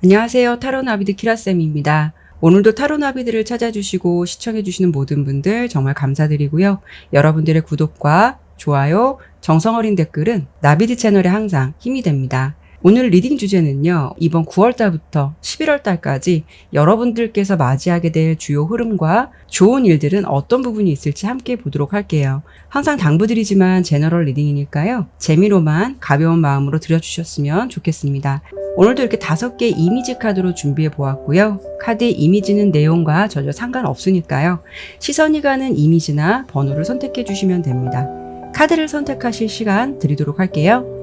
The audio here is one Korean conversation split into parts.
안녕하세요. 타로나비드 키라쌤입니다. 오늘도 타로나비드를 찾아주시고 시청해주시는 모든 분들 정말 감사드리고요. 여러분들의 구독과 좋아요, 정성어린 댓글은 나비드 채널에 항상 힘이 됩니다. 오늘 리딩 주제는요. 이번 9월달부터 11월달까지 여러분들께서 맞이하게 될 주요 흐름과 좋은 일들은 어떤 부분이 있을지 함께 보도록 할게요. 항상 당부드리지만 제너럴 리딩이니까요. 재미로만 가벼운 마음으로 들여주셨으면 좋겠습니다. 오늘도 이렇게 5개 이미지 카드로 준비해 보았고요. 카드의 이미지는 내용과 전혀 상관없으니까요. 시선이 가는 이미지나 번호를 선택해 주시면 됩니다. 카드를 선택하실 시간 드리도록 할게요.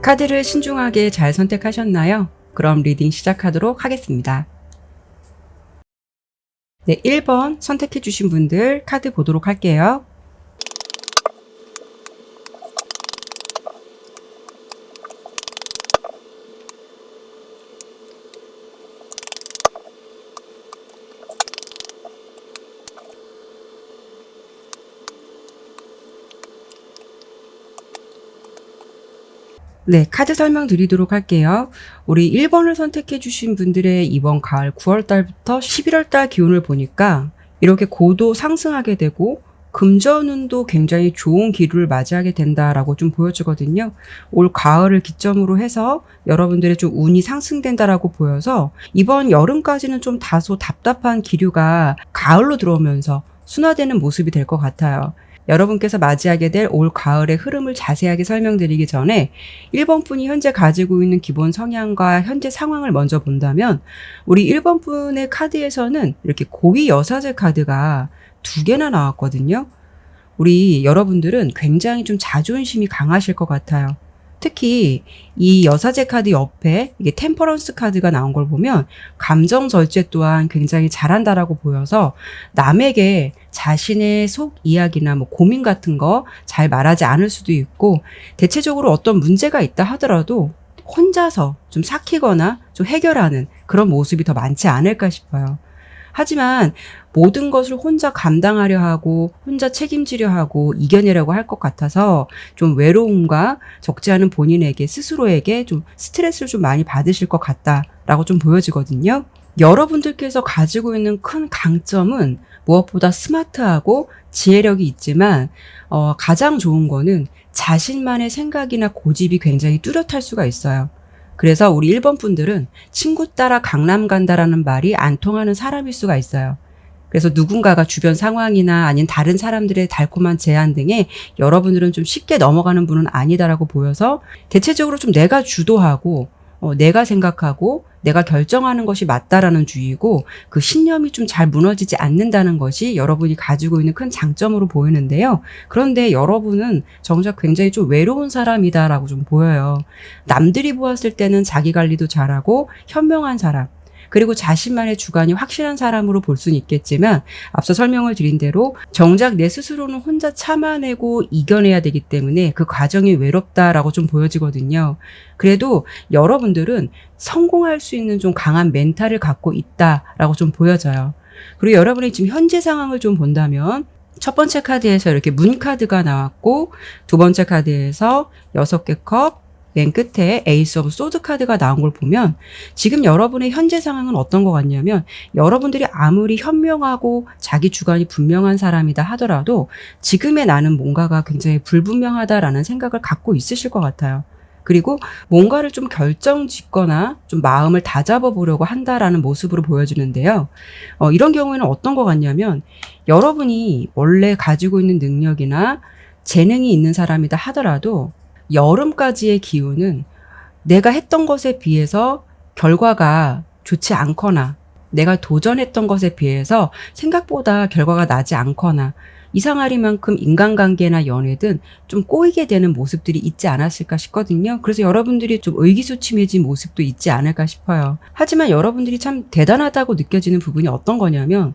카드를 신중하게 잘 선택하셨나요? 그럼 리딩 시작하도록 하겠습니다. 네, 1번 선택해 주신 분들 카드 보도록 할게요. 네, 카드 설명 드리도록 할게요. 우리 1번을 선택해 주신 분들의 이번 가을 9월달부터 11월달 기온을 보니까 이렇게 고도 상승하게 되고 금전운도 굉장히 좋은 기류를 맞이하게 된다라고 좀 보여주거든요. 올 가을을 기점으로 해서 여러분들의 좀 운이 상승된다라고 보여서 이번 여름까지는 좀 다소 답답한 기류가 가을로 들어오면서 순화되는 모습이 될 것 같아요. 여러분께서 맞이하게 될 올 가을의 흐름을 자세하게 설명드리기 전에 1번 분이 현재 가지고 있는 기본 성향과 현재 상황을 먼저 본다면 우리 1번 분의 카드에서는 이렇게 고위 여사제 카드가 2개나 나왔거든요. 우리 여러분들은 굉장히 좀 자존심이 강하실 것 같아요. 특히 이 여사제 카드 옆에 이게 템퍼런스 카드가 나온 걸 보면 감정 절제 또한 굉장히 잘한다라고 보여서 남에게 자신의 속 이야기나 뭐 고민 같은 거 잘 말하지 않을 수도 있고 대체적으로 어떤 문제가 있다 하더라도 혼자서 좀 삭히거나 좀 해결하는 그런 모습이 더 많지 않을까 싶어요. 하지만 모든 것을 혼자 감당하려 하고 혼자 책임지려 하고 이겨내려고 할 것 같아서 좀 외로움과 적지 않은 본인에게 스스로에게 좀 스트레스를 좀 많이 받으실 것 같다라고 좀 보여지거든요. 여러분들께서 가지고 있는 큰 강점은 무엇보다 스마트하고 지혜력이 있지만 가장 좋은 거는 자신만의 생각이나 고집이 굉장히 뚜렷할 수가 있어요. 그래서 우리 1번 분들은 친구 따라 강남 간다라는 말이 안 통하는 사람일 수가 있어요. 그래서 누군가가 주변 상황이나 아닌 다른 사람들의 달콤한 제안 등에 여러분들은 좀 쉽게 넘어가는 분은 아니다라고 보여서 대체적으로 좀 내가 주도하고 내가 생각하고 내가 결정하는 것이 맞다라는 주의고 그 신념이 좀 잘 무너지지 않는다는 것이 여러분이 가지고 있는 큰 장점으로 보이는데요. 그런데 여러분은 정작 굉장히 좀 외로운 사람이다라고 좀 보여요. 남들이 보았을 때는 자기 관리도 잘하고 현명한 사람, 그리고 자신만의 주관이 확실한 사람으로 볼 수는 있겠지만 앞서 설명을 드린 대로 정작 내 스스로는 혼자 참아내고 이겨내야 되기 때문에 그 과정이 외롭다라고 좀 보여지거든요. 그래도 여러분들은 성공할 수 있는 좀 강한 멘탈을 갖고 있다라고 좀 보여져요. 그리고 여러분의 지금 현재 상황을 좀 본다면 첫 번째 카드에서 이렇게 문 카드가 나왔고 두 번째 카드에서 6개 컵, 맨 끝에 에이스 오브 소드 카드가 나온 걸 보면 지금 여러분의 현재 상황은 어떤 것 같냐면 여러분들이 아무리 현명하고 자기 주관이 분명한 사람이다 하더라도 지금의 나는 뭔가가 굉장히 불분명하다라는 생각을 갖고 있으실 것 같아요. 그리고 뭔가를 좀 결정짓거나 좀 마음을 다잡아 보려고 한다라는 모습으로 보여지는데요. 이런 경우에는 어떤 것 같냐면 여러분이 원래 가지고 있는 능력이나 재능이 있는 사람이다 하더라도 여름까지의 기운은 내가 했던 것에 비해서 결과가 좋지 않거나 내가 도전했던 것에 비해서 생각보다 결과가 나지 않거나 이상하리만큼 인간관계나 연애든 좀 꼬이게 되는 모습들이 있지 않았을까 싶거든요. 그래서 여러분들이 좀 의기소침해진 모습도 있지 않을까 싶어요. 하지만 여러분들이 참 대단하다고 느껴지는 부분이 어떤 거냐면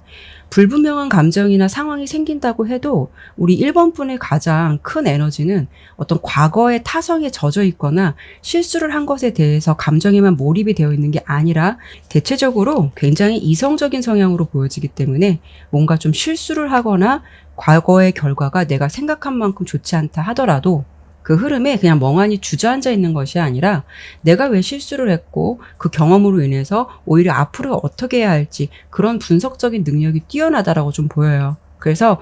불분명한 감정이나 상황이 생긴다고 해도 우리 1번 분의 가장 큰 에너지는 어떤 과거의 타성에 젖어 있거나 실수를 한 것에 대해서 감정에만 몰입이 되어 있는 게 아니라 대체적으로 굉장히 이성적인 성향으로 보여지기 때문에 뭔가 좀 실수를 하거나 과거의 결과가 내가 생각한 만큼 좋지 않다 하더라도 그 흐름에 그냥 멍하니 주저앉아 있는 것이 아니라 내가 왜 실수를 했고 그 경험으로 인해서 오히려 앞으로 어떻게 해야 할지 그런 분석적인 능력이 뛰어나다라고 좀 보여요. 그래서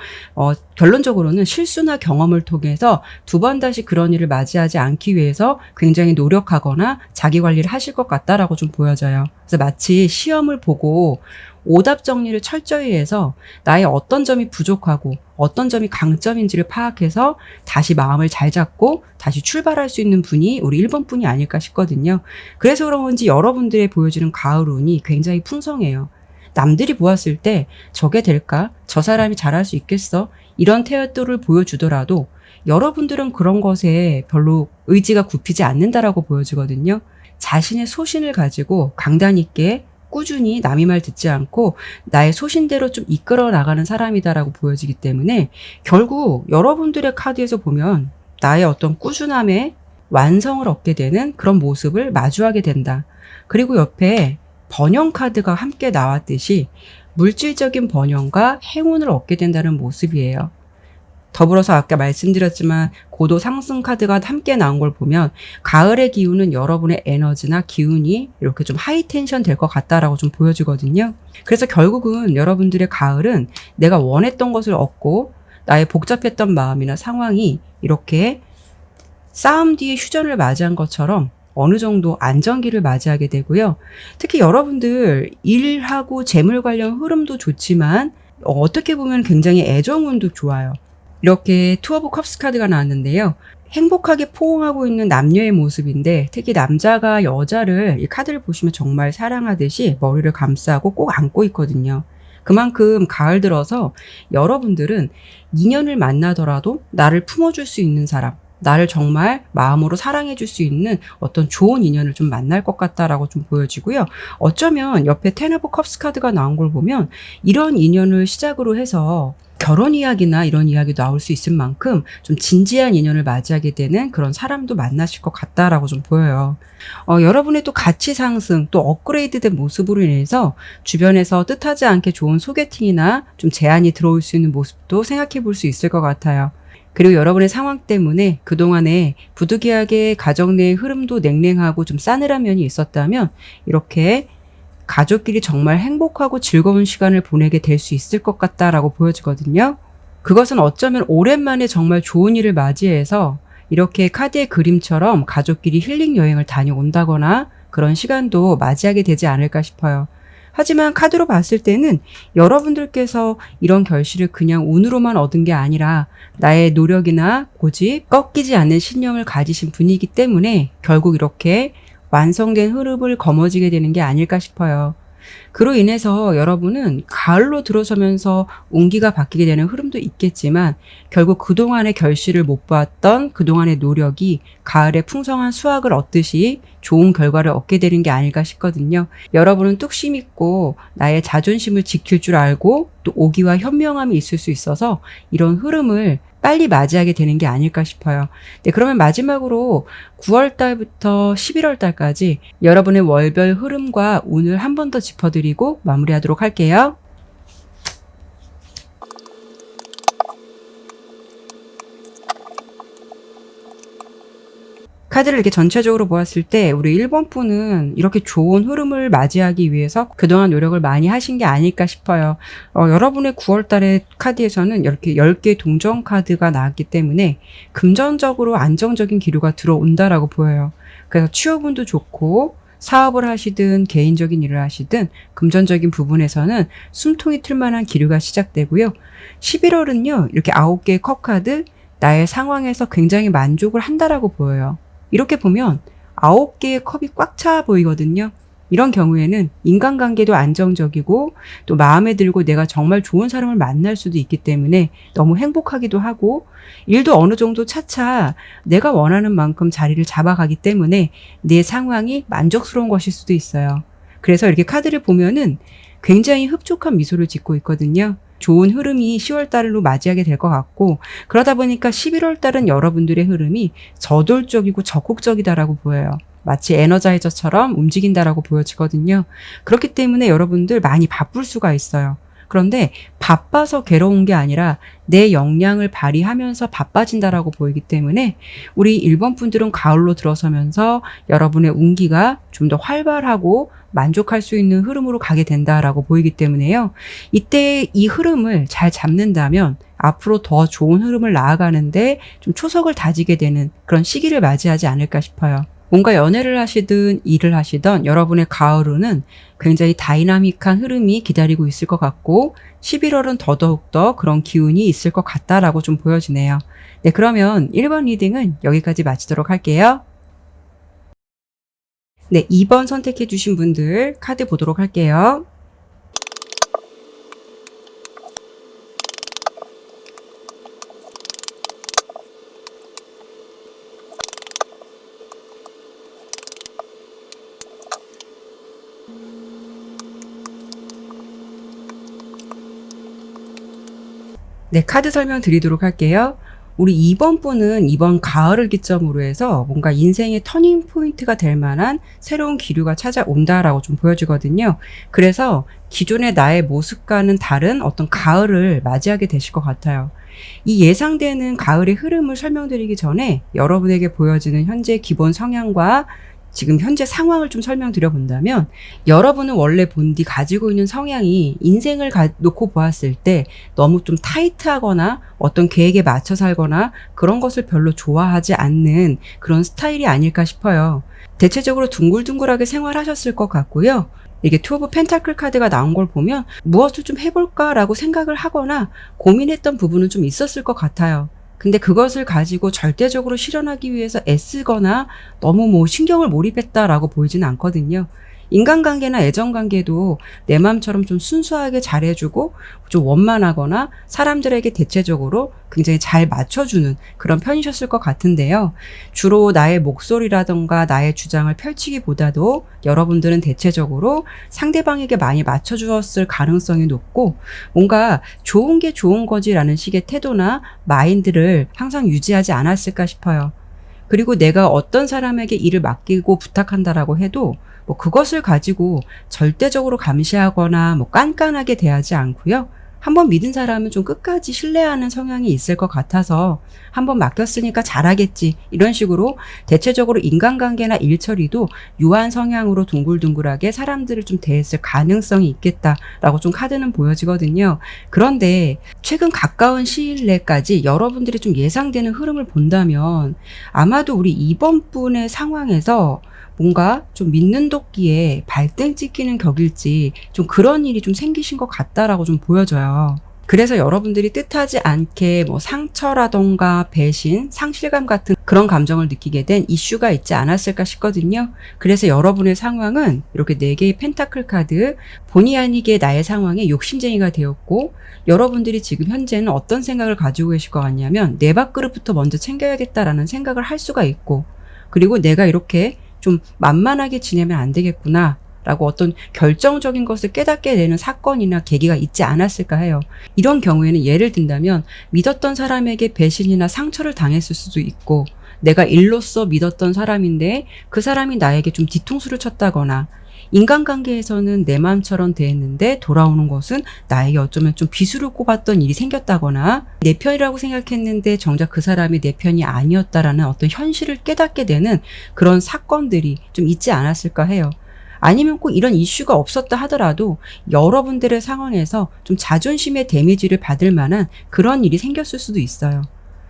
결론적으로는 실수나 경험을 통해서 두 번 다시 그런 일을 맞이하지 않기 위해서 굉장히 노력하거나 자기 관리를 하실 것 같다라고 좀 보여져요. 그래서 마치 시험을 보고 오답 정리를 철저히 해서 나의 어떤 점이 부족하고 어떤 점이 강점인지를 파악해서 다시 마음을 잘 잡고 다시 출발할 수 있는 분이 우리 1번 분이 아닐까 싶거든요. 그래서 그런 건지 여러분들의 보여주는 가을 운이 굉장히 풍성해요. 남들이 보았을 때 저게 될까? 저 사람이 잘할 수 있겠어? 이런 태도를 보여주더라도 여러분들은 그런 것에 별로 의지가 굽히지 않는다라고 보여지거든요. 자신의 소신을 가지고 강단 있게 꾸준히 남의 말 듣지 않고 나의 소신대로 좀 이끌어 나가는 사람이다라고 보여지기 때문에 결국 여러분들의 카드에서 보면 나의 어떤 꾸준함에 완성을 얻게 되는 그런 모습을 마주하게 된다. 그리고 옆에 번영 카드가 함께 나왔듯이 물질적인 번영과 행운을 얻게 된다는 모습이에요. 더불어서 아까 말씀드렸지만 고도 상승 카드가 함께 나온 걸 보면 가을의 기운은 여러분의 에너지나 기운이 이렇게 좀 하이텐션 될 것 같다라고 좀 보여지거든요. 그래서 결국은 여러분들의 가을은 내가 원했던 것을 얻고 나의 복잡했던 마음이나 상황이 이렇게 싸움 뒤에 휴전을 맞이한 것처럼 어느 정도 안정기를 맞이하게 되고요. 특히 여러분들 일하고 재물 관련 흐름도 좋지만 어떻게 보면 굉장히 애정운도 좋아요. 이렇게 투 오브 컵스 카드가 나왔는데요. 행복하게 포옹하고 있는 남녀의 모습인데 특히 남자가 여자를 이 카드를 보시면 정말 사랑하듯이 머리를 감싸고 꼭 안고 있거든요. 그만큼 가을 들어서 여러분들은 인연을 만나더라도 나를 품어줄 수 있는 사람, 나를 정말 마음으로 사랑해 줄 수 있는 어떤 좋은 인연을 좀 만날 것 같다라고 좀 보여지고요. 어쩌면 옆에 텐 오브 컵스 카드가 나온 걸 보면 이런 인연을 시작으로 해서 결혼 이야기나 이런 이야기도 나올 수 있을 만큼 좀 진지한 인연을 맞이하게 되는 그런 사람도 만나실 것 같다라고 좀 보여요. 여러분의 또 가치 상승, 또 업그레이드된 모습으로 인해서 주변에서 뜻하지 않게 좋은 소개팅이나 좀 제안이 들어올 수 있는 모습도 생각해 볼 수 있을 것 같아요. 그리고 여러분의 상황 때문에 그동안에 부득이하게 가정 내의 흐름도 냉랭하고 좀 싸늘한 면이 있었다면 이렇게 가족끼리 정말 행복하고 즐거운 시간을 보내게 될 수 있을 것 같다라고 보여지거든요. 그것은 어쩌면 오랜만에 정말 좋은 일을 맞이해서 이렇게 카드의 그림처럼 가족끼리 힐링 여행을 다녀온다거나 그런 시간도 맞이하게 되지 않을까 싶어요. 하지만 카드로 봤을 때는 여러분들께서 이런 결실을 그냥 운으로만 얻은 게 아니라 나의 노력이나 고집, 꺾이지 않는 신념을 가지신 분이기 때문에 결국 이렇게 완성된 흐름을 거머쥐게 되는 게 아닐까 싶어요. 그로 인해서 여러분은 가을로 들어서면서 운기가 바뀌게 되는 흐름도 있겠지만 결국 그동안의 결실을 못 봤던 그동안의 노력이 가을에 풍성한 수확을 얻듯이 좋은 결과를 얻게 되는 게 아닐까 싶거든요. 여러분은 뚝심 있고 나의 자존심을 지킬 줄 알고 또 오기와 현명함이 있을 수 있어서 이런 흐름을 빨리 맞이하게 되는 게 아닐까 싶어요. 네, 그러면 마지막으로 9월 달부터 11월 달까지 여러분의 월별 흐름과 운을 한 번 더 짚어드리고 마무리하도록 할게요. 카드를 이렇게 전체적으로 보았을 때 우리 1번 분은 이렇게 좋은 흐름을 맞이하기 위해서 그동안 노력을 많이 하신 게 아닐까 싶어요. 여러분의 9월 달의 카드에서는 이렇게 10개 동전 카드가 나왔기 때문에 금전적으로 안정적인 기류가 들어온다라고 보여요. 그래서 취업운도 좋고 사업을 하시든 개인적인 일을 하시든 금전적인 부분에서는 숨통이 틀 만한 기류가 시작되고요. 11월은요. 이렇게 9개의 컵 카드 나의 상황에서 굉장히 만족을 한다라고 보여요. 이렇게 보면 9개의 컵이 꽉 차 보이거든요. 이런 경우에는 인간관계도 안정적이고 또 마음에 들고 내가 정말 좋은 사람을 만날 수도 있기 때문에 너무 행복하기도 하고 일도 어느 정도 차차 내가 원하는 만큼 자리를 잡아가기 때문에 내 상황이 만족스러운 것일 수도 있어요. 그래서 이렇게 카드를 보면은 굉장히 흡족한 미소를 짓고 있거든요. 좋은 흐름이 10월 달로 맞이하게 될 것 같고 그러다 보니까 11월 달은 여러분들의 흐름이 저돌적이고 적극적이다라고 보여요. 마치 에너자이저처럼 움직인다라고 보여지거든요. 그렇기 때문에 여러분들 많이 바쁠 수가 있어요. 그런데 바빠서 괴로운 게 아니라 내 역량을 발휘하면서 바빠진다라고 보이기 때문에 우리 1번 분들은 가을로 들어서면서 여러분의 운기가 좀 더 활발하고 만족할 수 있는 흐름으로 가게 된다라고 보이기 때문에요. 이때 이 흐름을 잘 잡는다면 앞으로 더 좋은 흐름을 나아가는데 좀 초석을 다지게 되는 그런 시기를 맞이하지 않을까 싶어요. 뭔가 연애를 하시든 일을 하시던 여러분의 가을은 굉장히 다이나믹한 흐름이 기다리고 있을 것 같고 11월은 더더욱더 그런 기운이 있을 것 같다라고 좀 보여지네요. 네, 그러면 1번 리딩은 여기까지 마치도록 할게요. 네, 2번 선택해 주신 분들 카드 보도록 할게요. 네, 카드 설명 드리도록 할게요. 우리 2번 분은 이번 가을을 기점으로 해서 뭔가 인생의 터닝 포인트가 될 만한 새로운 기류가 찾아온다라고 좀 보여지거든요. 그래서 기존의 나의 모습과는 다른 어떤 가을을 맞이하게 되실 것 같아요. 이 예상되는 가을의 흐름을 설명드리기 전에 여러분에게 보여지는 현재 기본 성향과 지금 현재 상황을 좀 설명드려 본다면 여러분은 원래 본디 가지고 있는 성향이 인생을 놓고 보았을 때 너무 좀 타이트하거나 어떤 계획에 맞춰 살거나 그런 것을 별로 좋아하지 않는 그런 스타일이 아닐까 싶어요. 대체적으로 둥글둥글하게 생활하셨을 것 같고요. 이게 투 오브 펜타클 카드가 나온 걸 보면 무엇을 좀 해볼까라고 생각을 하거나 고민했던 부분은 좀 있었을 것 같아요. 근데 그것을 가지고 절대적으로 실현하기 위해서 애쓰거나 너무 신경을 몰입했다라고 보이지는 않거든요. 인간관계나 애정관계도 내 마음처럼 좀 순수하게 잘해주고 좀 원만하거나 사람들에게 대체적으로 굉장히 잘 맞춰주는 그런 편이셨을 것 같은데요. 주로 나의 목소리라던가 나의 주장을 펼치기보다도 여러분들은 대체적으로 상대방에게 많이 맞춰주었을 가능성이 높고 뭔가 좋은 게 좋은 거지라는 식의 태도나 마인드를 항상 유지하지 않았을까 싶어요. 그리고 내가 어떤 사람에게 일을 맡기고 부탁한다라고 해도 뭐 그것을 가지고 절대적으로 감시하거나 뭐 깐깐하게 대하지 않고요. 한번 믿은 사람은 좀 끝까지 신뢰하는 성향이 있을 것 같아서 한번 맡겼으니까 잘하겠지 이런 식으로 대체적으로 인간관계나 일처리도 유한 성향으로 둥글둥글하게 사람들을 좀 대했을 가능성이 있겠다라고 좀 카드는 보여지거든요. 그런데 최근 가까운 시일 내까지 여러분들이 좀 예상되는 흐름을 본다면 아마도 우리 2번 분의 상황에서 뭔가 좀 믿는 도끼에 발등 찍히는 격일지 좀 그런 일이 좀 생기신 것 같다라고 좀 보여져요. 그래서 여러분들이 뜻하지 않게 뭐 상처라던가 배신, 상실감 같은 그런 감정을 느끼게 된 이슈가 있지 않았을까 싶거든요. 그래서 여러분의 상황은 이렇게 4개의 펜타클 카드, 본의 아니게 나의 상황에 욕심쟁이가 되었고 여러분들이 지금 현재는 어떤 생각을 가지고 계실 것 같냐면 내 밥그릇부터 먼저 챙겨야겠다라는 생각을 할 수가 있고 그리고 내가 이렇게 좀 만만하게 지내면 안 되겠구나 라고 어떤 결정적인 것을 깨닫게 되는 사건이나 계기가 있지 않았을까 해요. 이런 경우에는 예를 든다면 믿었던 사람에게 배신이나 상처를 당했을 수도 있고 내가 일로서 믿었던 사람인데 그 사람이 나에게 좀 뒤통수를 쳤다거나 인간관계에서는 내 마음처럼 대했는데 돌아오는 것은 나에게 어쩌면 좀 비수를 꼽았던 일이 생겼다거나 내 편이라고 생각했는데 정작 그 사람이 내 편이 아니었다라는 어떤 현실을 깨닫게 되는 그런 사건들이 좀 있지 않았을까 해요. 아니면 꼭 이런 이슈가 없었다 하더라도 여러분들의 상황에서 좀 자존심의 데미지를 받을 만한 그런 일이 생겼을 수도 있어요.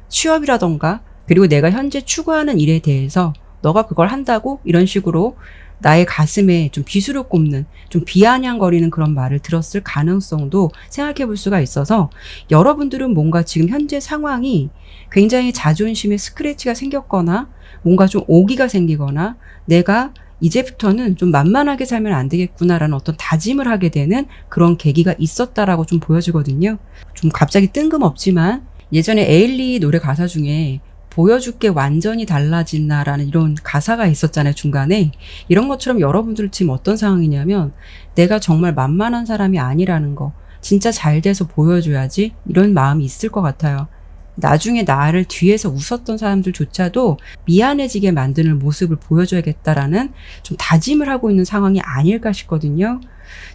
취업이라던가 그리고 내가 현재 추구하는 일에 대해서 너가 그걸 한다고? 이런 식으로 나의 가슴에 좀 비수를 꼽는 좀 비아냥거리는 그런 말을 들었을 가능성도 생각해 볼 수가 있어서 여러분들은 뭔가 지금 현재 상황이 굉장히 자존심에 스크래치가 생겼거나 뭔가 좀 오기가 생기거나 내가 이제부터는 좀 만만하게 살면 안 되겠구나라는 어떤 다짐을 하게 되는 그런 계기가 있었다라고 좀 보여지거든요. 좀 갑자기 뜬금없지만 예전에 에일리 노래 가사 중에 보여줄게 완전히 달라진다라는 이런 가사가 있었잖아요, 중간에. 이런 것처럼 여러분들 지금 어떤 상황이냐면 내가 정말 만만한 사람이 아니라는 거, 진짜 잘 돼서 보여줘야지, 이런 마음이 있을 것 같아요. 나중에 나를 뒤에서 웃었던 사람들조차도 미안해지게 만드는 모습을 보여줘야겠다라는 좀 다짐을 하고 있는 상황이 아닐까 싶거든요.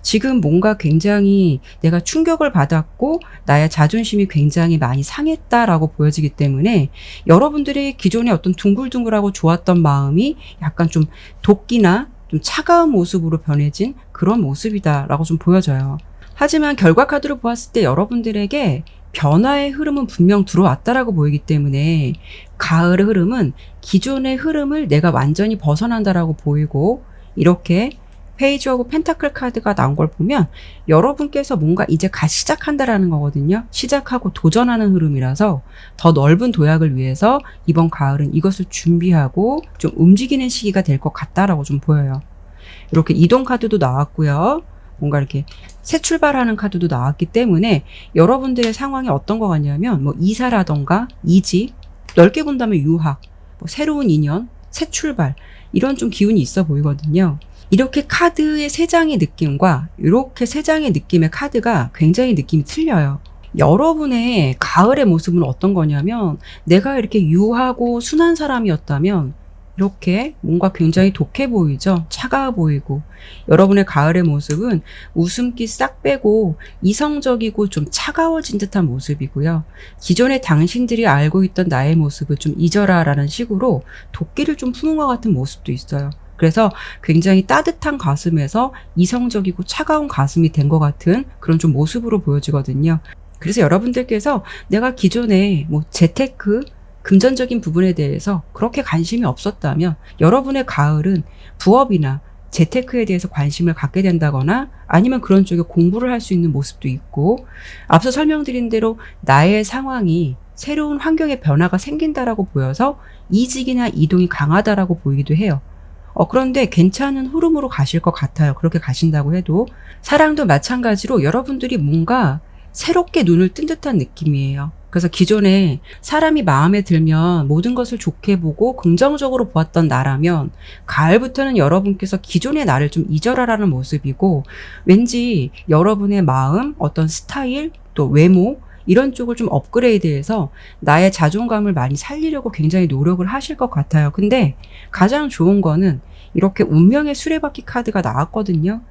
지금 뭔가 굉장히 내가 충격을 받았고 나의 자존심이 굉장히 많이 상했다라고 보여지기 때문에 여러분들의 기존의 어떤 둥글둥글하고 좋았던 마음이 약간 좀 도끼나 좀 차가운 모습으로 변해진 그런 모습이다라고 좀 보여져요. 하지만 결과 카드로 보았을 때 여러분들에게 변화의 흐름은 분명 들어왔다라고 보이기 때문에 가을의 흐름은 기존의 흐름을 내가 완전히 벗어난다라고 보이고, 이렇게 페이지 오브 펜타클 카드가 나온 걸 보면 여러분께서 뭔가 이제 시작한다라는 거거든요. 시작하고 도전하는 흐름이라서 더 넓은 도약을 위해서 이번 가을은 이것을 준비하고 좀 움직이는 시기가 될 것 같다라고 좀 보여요. 이렇게 이동 카드도 나왔고요. 뭔가 이렇게 새 출발하는 카드도 나왔기 때문에 여러분들의 상황이 어떤 것 같냐면 뭐 이사라던가 이직, 넓게 본다면 유학, 뭐 새로운 인연, 새 출발, 이런 좀 기운이 있어 보이거든요. 이렇게 카드의 세 장의 느낌과 이렇게 세 장의 느낌의 카드가 굉장히 느낌이 틀려요. 여러분의 가을의 모습은 어떤 거냐면 내가 이렇게 유하고 순한 사람이었다면 이렇게 뭔가 굉장히 독해 보이죠? 차가워 보이고. 여러분의 가을의 모습은 웃음기 싹 빼고 이성적이고 좀 차가워진 듯한 모습이고요. 기존에 당신들이 알고 있던 나의 모습을 좀 잊어라라는 식으로 도끼를 좀 푸는 것 같은 모습도 있어요. 그래서 굉장히 따뜻한 가슴에서 이성적이고 차가운 가슴이 된 것 같은 그런 좀 모습으로 보여지거든요. 그래서 여러분들께서 내가 기존에 뭐 재테크, 금전적인 부분에 대해서 그렇게 관심이 없었다면 여러분의 가을은 부업이나 재테크에 대해서 관심을 갖게 된다거나 아니면 그런 쪽에 공부를 할 수 있는 모습도 있고, 앞서 설명드린 대로 나의 상황이 새로운 환경의 변화가 생긴다라고 보여서 이직이나 이동이 강하다라고 보이기도 해요. 그런데 괜찮은 흐름으로 가실 것 같아요. 그렇게 가신다고 해도. 사랑도 마찬가지로 여러분들이 뭔가 새롭게 눈을 뜬 듯한 느낌이에요. 그래서 기존에 사람이 마음에 들면 모든 것을 좋게 보고 긍정적으로 보았던 나라면 가을부터는 여러분께서 기존의 나를 좀 잊어라라는 모습이고, 왠지 여러분의 마음, 어떤 스타일, 또 외모, 이런 쪽을 좀 업그레이드해서 나의 자존감을 많이 살리려고 굉장히 노력을 하실 것 같아요. 근데 가장 좋은 거는 이렇게 운명의 수레바퀴 카드가 나왔거든요.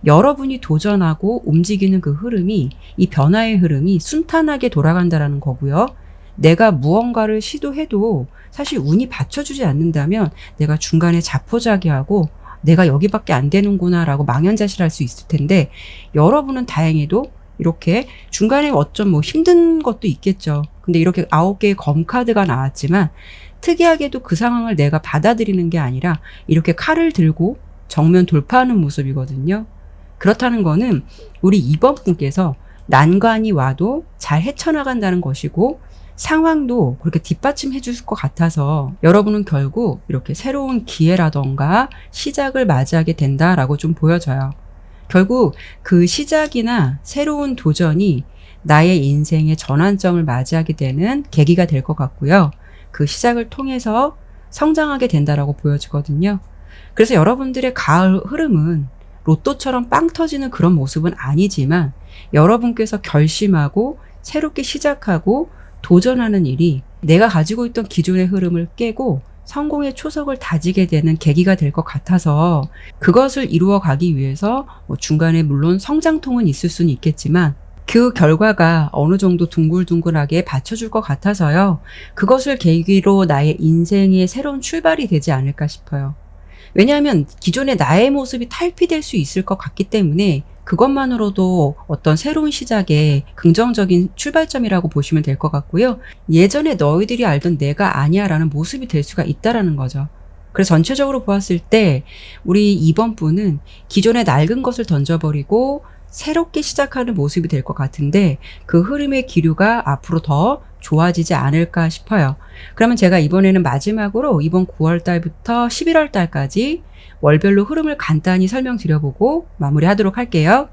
여러분이 도전하고 움직이는 그 흐름이, 이 변화의 흐름이 순탄하게 돌아간다라는 거고요. 내가 무언가를 시도해도 사실 운이 받쳐주지 않는다면 내가 중간에 자포자기하고 내가 여기밖에 안 되는구나 라고 망연자실할 수 있을 텐데, 여러분은 다행히도 이렇게 중간에 어쩜 뭐 힘든 것도 있겠죠. 근데 이렇게 9개의 검카드가 나왔지만 특이하게도 그 상황을 내가 받아들이는 게 아니라 이렇게 칼을 들고 정면 돌파하는 모습이거든요. 그렇다는 거는 우리 2번 분께서 난관이 와도 잘 헤쳐나간다는 것이고, 상황도 그렇게 뒷받침해 줄 것 같아서 여러분은 결국 이렇게 새로운 기회라던가 시작을 맞이하게 된다라고 좀 보여져요. 결국 그 시작이나 새로운 도전이 나의 인생의 전환점을 맞이하게 되는 계기가 될 것 같고요. 그 시작을 통해서 성장하게 된다라고 보여지거든요. 그래서 여러분들의 가을 흐름은 로또처럼 빵 터지는 그런 모습은 아니지만 여러분께서 결심하고 새롭게 시작하고 도전하는 일이 내가 가지고 있던 기존의 흐름을 깨고 성공의 초석을 다지게 되는 계기가 될 것 같아서, 그것을 이루어 가기 위해서 뭐 중간에 물론 성장통은 있을 수는 있겠지만 그 결과가 어느 정도 둥글둥글하게 받쳐줄 것 같아서요. 그것을 계기로 나의 인생의 새로운 출발이 되지 않을까 싶어요. 왜냐하면 기존의 나의 모습이 탈피될 수 있을 것 같기 때문에 그것만으로도 어떤 새로운 시작의 긍정적인 출발점이라고 보시면 될 것 같고요. 예전에 너희들이 알던 내가 아니야 라는 모습이 될 수가 있다라는 거죠. 그래서 전체적으로 보았을 때 우리 2번 분은 기존의 낡은 것을 던져버리고 새롭게 시작하는 모습이 될 것 같은데, 그 흐름의 기류가 앞으로 더 좋아지지 않을까 싶어요. 그러면 제가 이번에는 마지막으로 이번 9월 달부터 11월 달까지 월별로 흐름을 간단히 설명드려보고 마무리하도록 할게요.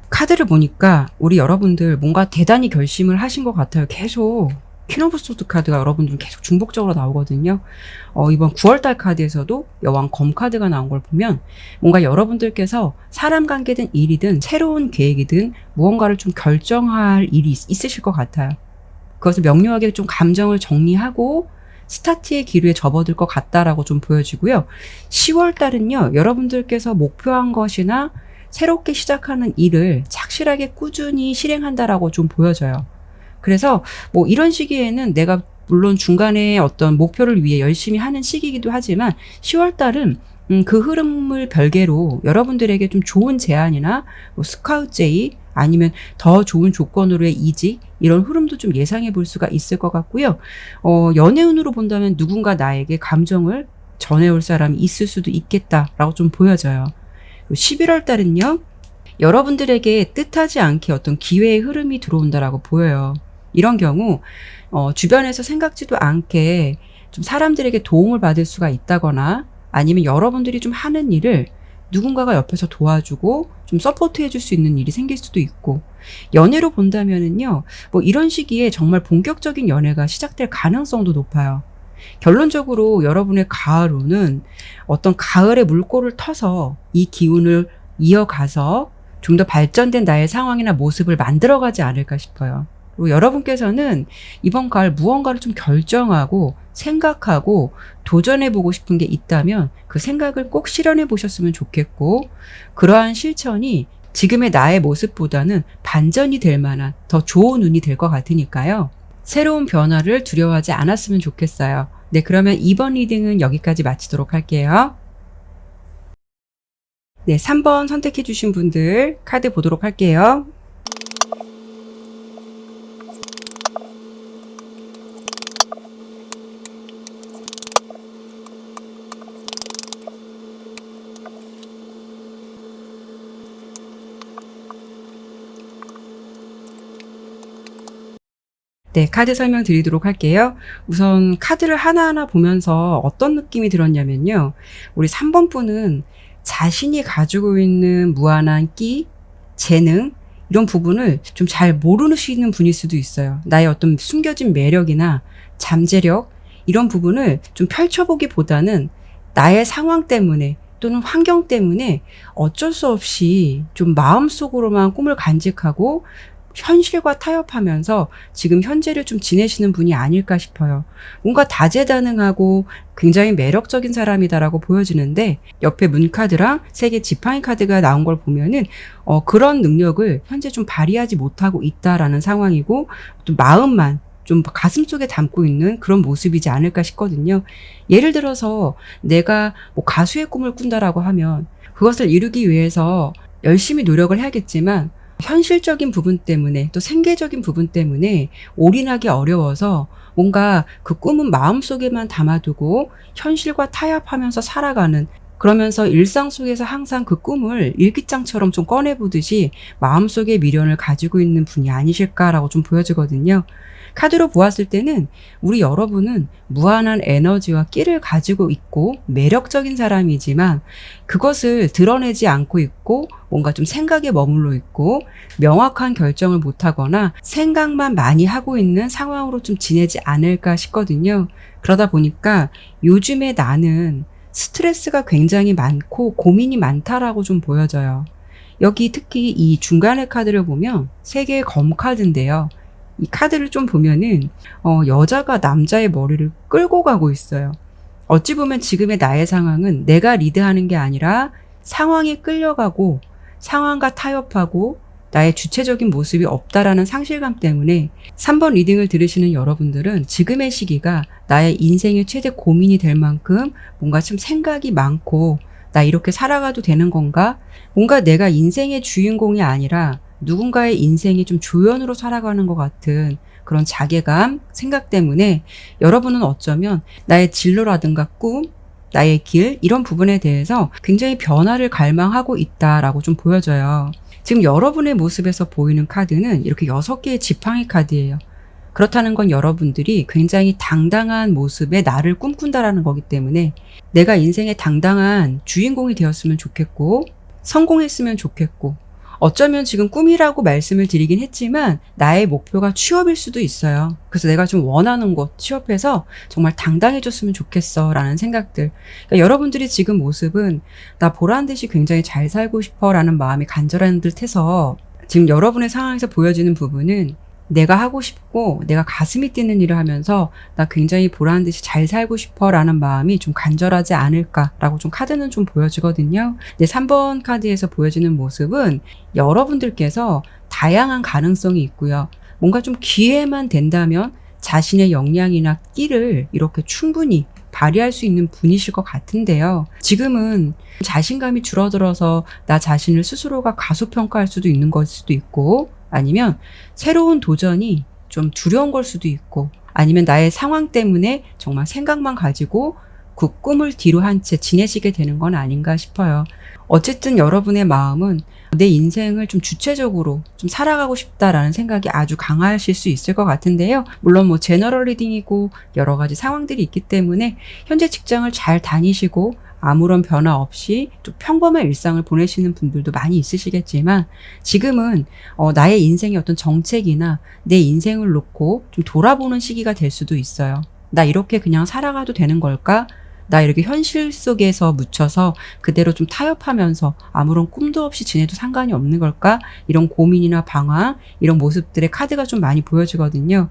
카드를 보니까 우리 여러분들 뭔가 대단히 결심을 하신 것 같아요. 계속 퀸 오브 소드 카드가 여러분들 계속 중복적으로 나오거든요. 이번 9월달 카드에서도 여왕 검 카드가 나온 걸 보면 뭔가 여러분들께서 사람 관계든 일이든 새로운 계획이든 무언가를 좀 결정할 일이 있으실 것 같아요. 그것을 명료하게 좀 감정을 정리하고 스타트의 기류에 접어들 것 같다라고 좀 보여지고요. 10월달은요, 여러분들께서 목표한 것이나 새롭게 시작하는 일을 착실하게 꾸준히 실행한다라고 좀 보여져요. 그래서 뭐 이런 시기에는 내가 물론 중간에 어떤 목표를 위해 열심히 하는 시기이기도 하지만 10월 달은 그 흐름을 별개로 여러분들에게 좀 좋은 제안이나 뭐 스카우트 제의 아니면 더 좋은 조건으로의 이직 이런 흐름도 좀 예상해 볼 수가 있을 것 같고요. 연애운으로 본다면 누군가 나에게 감정을 전해올 사람이 있을 수도 있겠다라고 좀 보여져요. 11월 달은요, 여러분들에게 뜻하지 않게 어떤 기회의 흐름이 들어온다라고 보여요. 이런 경우 주변에서 생각지도 않게 좀 사람들에게 도움을 받을 수가 있다거나 아니면 여러분들이 좀 하는 일을 누군가가 옆에서 도와주고 좀 서포트 해줄 수 있는 일이 생길 수도 있고, 연애로 본다면은요, 뭐 이런 시기에 정말 본격적인 연애가 시작될 가능성도 높아요. 결론적으로 여러분의 가을운은 어떤 가을의 물꼬를 터서 이 기운을 이어가서 좀 더 발전된 나의 상황이나 모습을 만들어가지 않을까 싶어요. 그리고 여러분께서는 이번 가을 무언가를 좀 결정하고 생각하고 도전해보고 싶은 게 있다면 그 생각을 꼭 실현해 보셨으면 좋겠고, 그러한 실천이 지금의 나의 모습보다는 반전이 될 만한 더 좋은 운이 될 것 같으니까요. 새로운 변화를 두려워하지 않았으면 좋겠어요. 네, 그러면 이번 리딩은 여기까지 마치도록 할게요. 네, 3번 선택해 주신 분들 카드 보도록 할게요. 네, 카드 설명 드리도록 할게요. 우선 카드를 하나하나 보면서 어떤 느낌이 들었냐면요. 우리 3번 분은 자신이 가지고 있는 무한한 끼, 재능, 이런 부분을 좀 잘 모르시는 분일 수도 있어요. 나의 어떤 숨겨진 매력이나 잠재력, 이런 부분을 좀 펼쳐보기보다는 나의 상황 때문에 또는 환경 때문에 어쩔 수 없이 좀 마음속으로만 꿈을 간직하고 현실과 타협하면서 지금 현재를 좀 지내시는 분이 아닐까 싶어요. 뭔가 다재다능하고 굉장히 매력적인 사람이다라고 보여지는데, 옆에 문카드랑 3개 지팡이 카드가 나온 걸 보면은 그런 능력을 현재 좀 발휘하지 못하고 있다라는 상황이고, 또 마음만 좀 가슴 속에 담고 있는 그런 모습이지 않을까 싶거든요. 예를 들어서 내가 뭐 가수의 꿈을 꾼다라고 하면 그것을 이루기 위해서 열심히 노력을 해야겠지만 현실적인 부분 때문에 또 생계적인 부분 때문에 올인하기 어려워서 뭔가 그 꿈은 마음속에만 담아두고 현실과 타협하면서 살아가는, 그러면서 일상 속에서 항상 그 꿈을 일기장처럼 좀 꺼내보듯이 마음속에 미련을 가지고 있는 분이 아니실까라고 좀 보여지거든요. 카드로 보았을 때는 우리 여러분은 무한한 에너지와 끼를 가지고 있고 매력적인 사람이지만 그것을 드러내지 않고 있고 뭔가 좀 생각에 머물러 있고 명확한 결정을 못하거나 생각만 많이 하고 있는 상황으로 좀 지내지 않을까 싶거든요. 그러다 보니까 요즘에 나는 스트레스가 굉장히 많고 고민이 많다라고 좀 보여져요. 여기 특히 이 중간의 카드를 보면 3개의 검 카드인데요. 이 카드를 좀 보면은 여자가 남자의 머리를 끌고 가고 있어요. 어찌 보면 지금의 나의 상황은 내가 리드하는 게 아니라 상황에 끌려가고 상황과 타협하고 나의 주체적인 모습이 없다라는 상실감 때문에 3번 리딩을 들으시는 여러분들은 지금의 시기가 나의 인생의 최대 고민이 될 만큼 뭔가 좀 생각이 많고, 나 이렇게 살아가도 되는 건가? 뭔가 내가 인생의 주인공이 아니라 누군가의 인생이 좀 조연으로 살아가는 것 같은 그런 자괴감, 생각 때문에 여러분은 어쩌면 나의 진로라든가 꿈, 나의 길, 이런 부분에 대해서 굉장히 변화를 갈망하고 있다라고 좀 보여져요. 지금 여러분의 모습에서 보이는 카드는 이렇게 6개의 지팡이 카드예요. 그렇다는 건 여러분들이 굉장히 당당한 모습의 나를 꿈꾼다라는 거기 때문에 내가 인생의 당당한 주인공이 되었으면 좋겠고, 성공했으면 좋겠고, 어쩌면 지금 꿈이라고 말씀을 드리긴 했지만 나의 목표가 취업일 수도 있어요. 그래서 내가 좀 원하는 곳 취업해서 정말 당당해졌으면 좋겠어 라는 생각들. 그러니까 여러분들이 지금 모습은 나 보란 듯이 굉장히 잘 살고 싶어 라는 마음이 간절한 듯해서 지금 여러분의 상황에서 보여지는 부분은 내가 하고 싶고 내가 가슴이 뛰는 일을 하면서 나 굉장히 보란 듯이 잘 살고 싶어 라는 마음이 좀 간절하지 않을까라고 좀 카드는 좀 보여지거든요. 근데 3번 카드에서 보여지는 모습은 여러분들께서 다양한 가능성이 있고요. 뭔가 좀 기회만 된다면 자신의 역량이나 끼를 이렇게 충분히 발휘할 수 있는 분이실 것 같은데요. 지금은 자신감이 줄어들어서 나 자신을 스스로가 과소평가할 수도 있는 걸 수도 있고, 아니면 새로운 도전이 좀 두려운 걸 수도 있고, 아니면 나의 상황 때문에 정말 생각만 가지고 그 꿈을 뒤로 한 채 지내시게 되는 건 아닌가 싶어요. 어쨌든 여러분의 마음은 내 인생을 좀 주체적으로 좀 살아가고 싶다라는 생각이 아주 강하실 수 있을 것 같은데요. 물론 뭐 제너럴 리딩이고 여러 가지 상황들이 있기 때문에 현재 직장을 잘 다니시고 아무런 변화 없이 좀 평범한 일상을 보내시는 분들도 많이 있으시겠지만, 지금은 나의 인생의 어떤 정책이나 내 인생을 놓고 좀 돌아보는 시기가 될 수도 있어요. 나 이렇게 그냥 살아가도 되는 걸까? 나 이렇게 현실 속에서 묻혀서 그대로 좀 타협하면서 아무런 꿈도 없이 지내도 상관이 없는 걸까? 이런 고민이나 방황, 이런 모습들의 카드가 좀 많이 보여지거든요.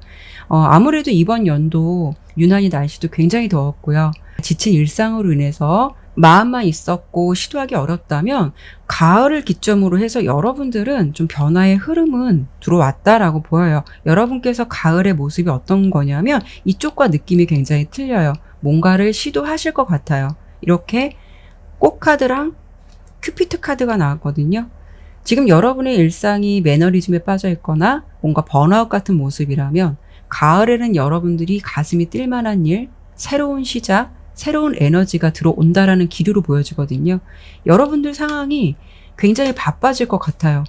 아무래도 이번 연도 유난히 날씨도 굉장히 더웠고요. 지친 일상으로 인해서 마음만 있었고 시도하기 어렵다면 가을을 기점으로 해서 여러분들은 좀 변화의 흐름은 들어왔다라고 보여요. 여러분께서 가을의 모습이 어떤 거냐면 이쪽과 느낌이 굉장히 틀려요. 뭔가를 시도하실 것 같아요. 이렇게 꽃카드랑 큐피트 카드가 나왔거든요. 지금 여러분의 일상이 매너리즘에 빠져 있거나 뭔가 번아웃 같은 모습이라면 가을에는 여러분들이 가슴이 뛸 만한 일, 새로운 시작, 새로운 에너지가 들어온다라는 기류로 보여지거든요. 여러분들 상황이 굉장히 바빠질 것 같아요.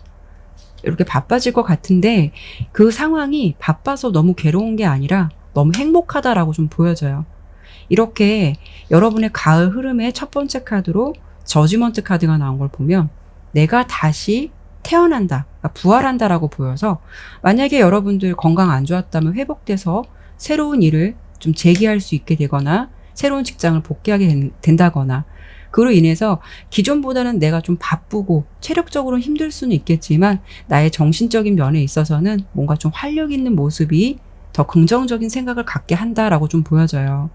이렇게 바빠질 것 같은데 그 상황이 바빠서 너무 괴로운 게 아니라 너무 행복하다라고 좀 보여져요. 이렇게 여러분의 가을 흐름의 첫 번째 카드로 저지먼트 카드가 나온 걸 보면 내가 다시 태어난다, 그러니까 부활한다라고 보여서, 만약에 여러분들 건강 안 좋았다면 회복돼서 새로운 일을 좀 재기할 수 있게 되거나 새로운 직장을 복귀하게 된다거나, 그로 인해서 기존보다는 내가 좀 바쁘고 체력적으로 힘들 수는 있겠지만 나의 정신적인 면에 있어서는 뭔가 좀 활력 있는 모습이 더 긍정적인 생각을 갖게 한다라고 좀 보여져요.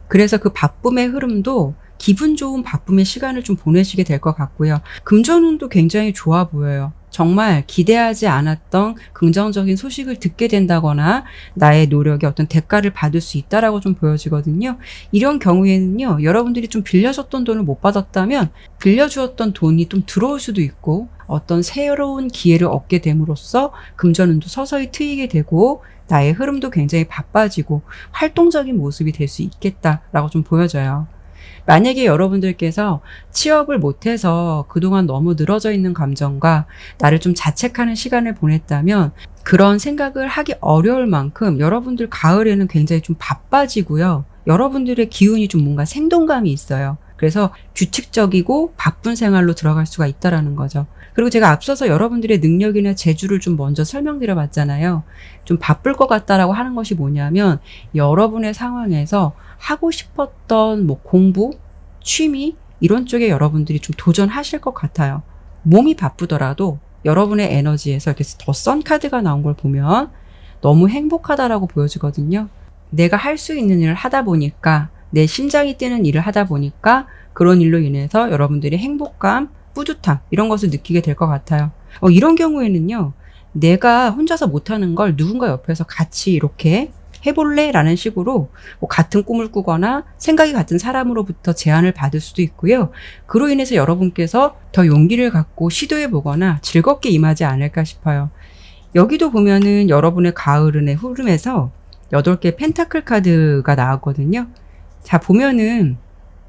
그래서 그 바쁨의 흐름도 기분 좋은 바쁨의 시간을 좀 보내시게 될 것 같고요. 금전운도 굉장히 좋아 보여요. 정말 기대하지 않았던 긍정적인 소식을 듣게 된다거나 나의 노력에 어떤 대가를 받을 수 있다라고 좀 보여지거든요. 이런 경우에는요, 여러분들이 좀 빌려줬던 돈을 못 받았다면 빌려주었던 돈이 좀 들어올 수도 있고, 어떤 새로운 기회를 얻게 됨으로써 금전운도 서서히 트이게 되고 나의 흐름도 굉장히 바빠지고 활동적인 모습이 될 수 있겠다라고 좀 보여져요. 만약에 여러분들께서 취업을 못해서 그동안 너무 늘어져 있는 감정과 나를 좀 자책하는 시간을 보냈다면 그런 생각을 하기 어려울 만큼 여러분들 가을에는 굉장히 좀 바빠지고요. 여러분들의 기운이 좀 뭔가 생동감이 있어요. 그래서 규칙적이고 바쁜 생활로 들어갈 수가 있다라는 거죠. 그리고 제가 앞서서 여러분들의 능력이나 재주를 좀 먼저 설명드려 봤잖아요. 좀 바쁠 것 같다라고 하는 것이 뭐냐면 여러분의 상황에서 하고 싶었던 뭐 공부, 취미 이런 쪽에 여러분들이 좀 도전하실 것 같아요. 몸이 바쁘더라도 여러분의 에너지에서 이렇게 더 선 카드가 나온 걸 보면 너무 행복하다라고 보여지거든요. 내가 할 수 있는 일을 하다 보니까, 내 심장이 뛰는 일을 하다 보니까 그런 일로 인해서 여러분들이 행복감, 뿌듯함 이런 것을 느끼게 될 것 같아요. 이런 경우에는요, 내가 혼자서 못하는 걸 누군가 옆에서 같이 이렇게 해볼래? 라는 식으로 뭐 같은 꿈을 꾸거나 생각이 같은 사람으로부터 제안을 받을 수도 있고요. 그로 인해서 여러분께서 더 용기를 갖고 시도해보거나 즐겁게 임하지 않을까 싶어요. 여기도 보면은 여러분의 가을의 흐름에서 8개 펜타클 카드가 나왔거든요. 자, 보면은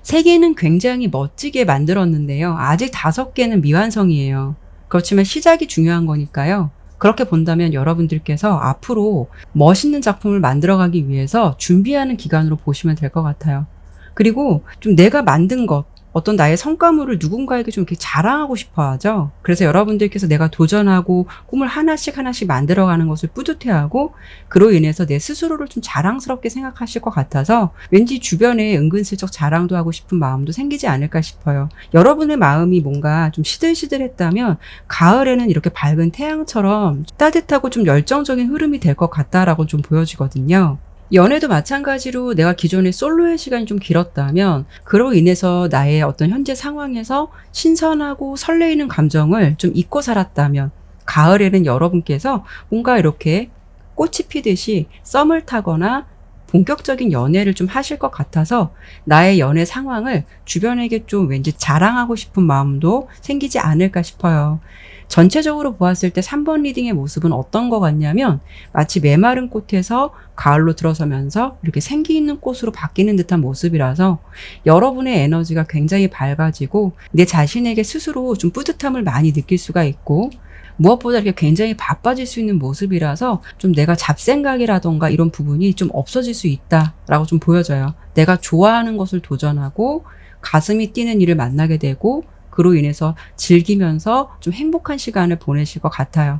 3개는 굉장히 멋지게 만들었는데요. 아직 5개는 미완성이에요. 그렇지만 시작이 중요한 거니까요. 그렇게 본다면 여러분들께서 앞으로 멋있는 작품을 만들어가기 위해서 준비하는 기간으로 보시면 될 것 같아요. 그리고 좀 내가 만든 것, 어떤 나의 성과물을 누군가에게 좀 이렇게 자랑하고 싶어 하죠. 그래서 여러분들께서 내가 도전하고 꿈을 하나씩 하나씩 만들어가는 것을 뿌듯해하고 그로 인해서 내 스스로를 좀 자랑스럽게 생각하실 것 같아서 왠지 주변에 은근슬쩍 자랑도 하고 싶은 마음도 생기지 않을까 싶어요. 여러분의 마음이 뭔가 좀 시들시들했다면 가을에는 이렇게 밝은 태양처럼 따뜻하고 좀 열정적인 흐름이 될 것 같다라고 좀 보여지거든요. 연애도 마찬가지로 내가 기존에 솔로의 시간이 좀 길었다면 그로 인해서 나의 어떤 현재 상황에서 신선하고 설레이는 감정을 좀 잊고 살았다면 가을에는 여러분께서 뭔가 이렇게 꽃이 피듯이 썸을 타거나 본격적인 연애를 좀 하실 것 같아서 나의 연애 상황을 주변에게 좀 왠지 자랑하고 싶은 마음도 생기지 않을까 싶어요. 전체적으로 보았을 때 3번 리딩의 모습은 어떤 것 같냐면 마치 메마른 꽃에서 가을로 들어서면서 이렇게 생기 있는 꽃으로 바뀌는 듯한 모습이라서 여러분의 에너지가 굉장히 밝아지고 내 자신에게 스스로 좀 뿌듯함을 많이 느낄 수가 있고 무엇보다 이렇게 굉장히 바빠질 수 있는 모습이라서 좀 내가 잡생각이라던가 이런 부분이 좀 없어질 수 있다라고 좀 보여져요. 내가 좋아하는 것을 도전하고 가슴이 뛰는 일을 만나게 되고 그로 인해서 즐기면서 좀 행복한 시간을 보내실 것 같아요.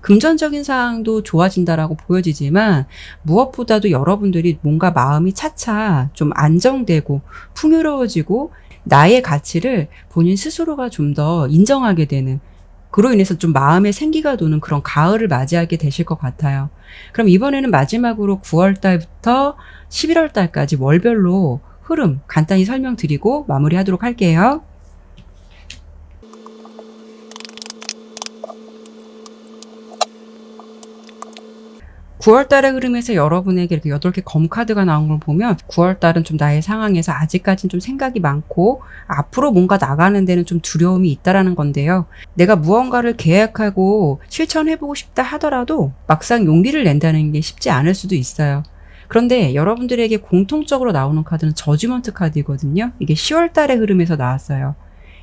금전적인 상황도 좋아진다라고 보여지지만 무엇보다도 여러분들이 뭔가 마음이 차차 좀 안정되고 풍요로워지고 나의 가치를 본인 스스로가 좀 더 인정하게 되는 그로 인해서 좀 마음에 생기가 도는 그런 가을을 맞이하게 되실 것 같아요. 그럼 이번에는 마지막으로 9월 달부터 11월 달까지 월별로 흐름 간단히 설명드리고 마무리하도록 할게요. 9월 달의 흐름에서 여러분에게 이렇게 8개 검 카드가 나온 걸 보면 9월 달은 좀 나의 상황에서 아직까지는 좀 생각이 많고 앞으로 뭔가 나가는 데는 좀 두려움이 있다라는 건데요. 내가 무언가를 계획하고 실천해보고 싶다 하더라도 막상 용기를 낸다는 게 쉽지 않을 수도 있어요. 그런데 여러분들에게 공통적으로 나오는 카드는 저지먼트 카드이거든요. 이게 10월 달의 흐름에서 나왔어요.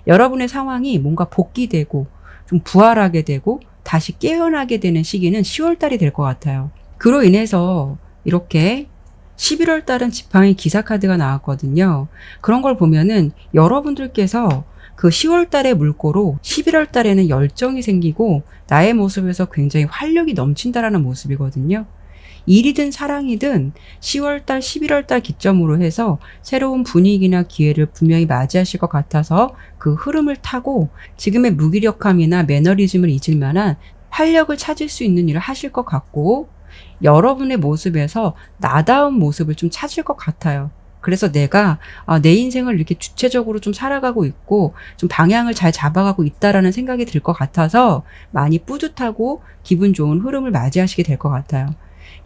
여러분의 상황이 뭔가 복귀되고 좀 부활하게 되고 다시 깨어나게 되는 시기는 10월 달이 될 것 같아요. 그로 인해서 이렇게 11월 달은 지팡이 기사 카드가 나왔거든요. 그런 걸 보면은 여러분들께서 그 10월 달의 물꼬로 11월 달에는 열정이 생기고 나의 모습에서 굉장히 활력이 넘친다라는 모습이거든요. 일이든 사랑이든 10월 달, 11월 달 기점으로 해서 새로운 분위기나 기회를 분명히 맞이하실 것 같아서 그 흐름을 타고 지금의 무기력함이나 매너리즘을 잊을 만한 활력을 찾을 수 있는 일을 하실 것 같고 여러분의 모습에서 나다운 모습을 좀 찾을 것 같아요. 그래서 내가 내 인생을 이렇게 주체적으로 좀 살아가고 있고 좀 방향을 잘 잡아가고 있다라는 생각이 들 것 같아서 많이 뿌듯하고 기분 좋은 흐름을 맞이하시게 될 것 같아요.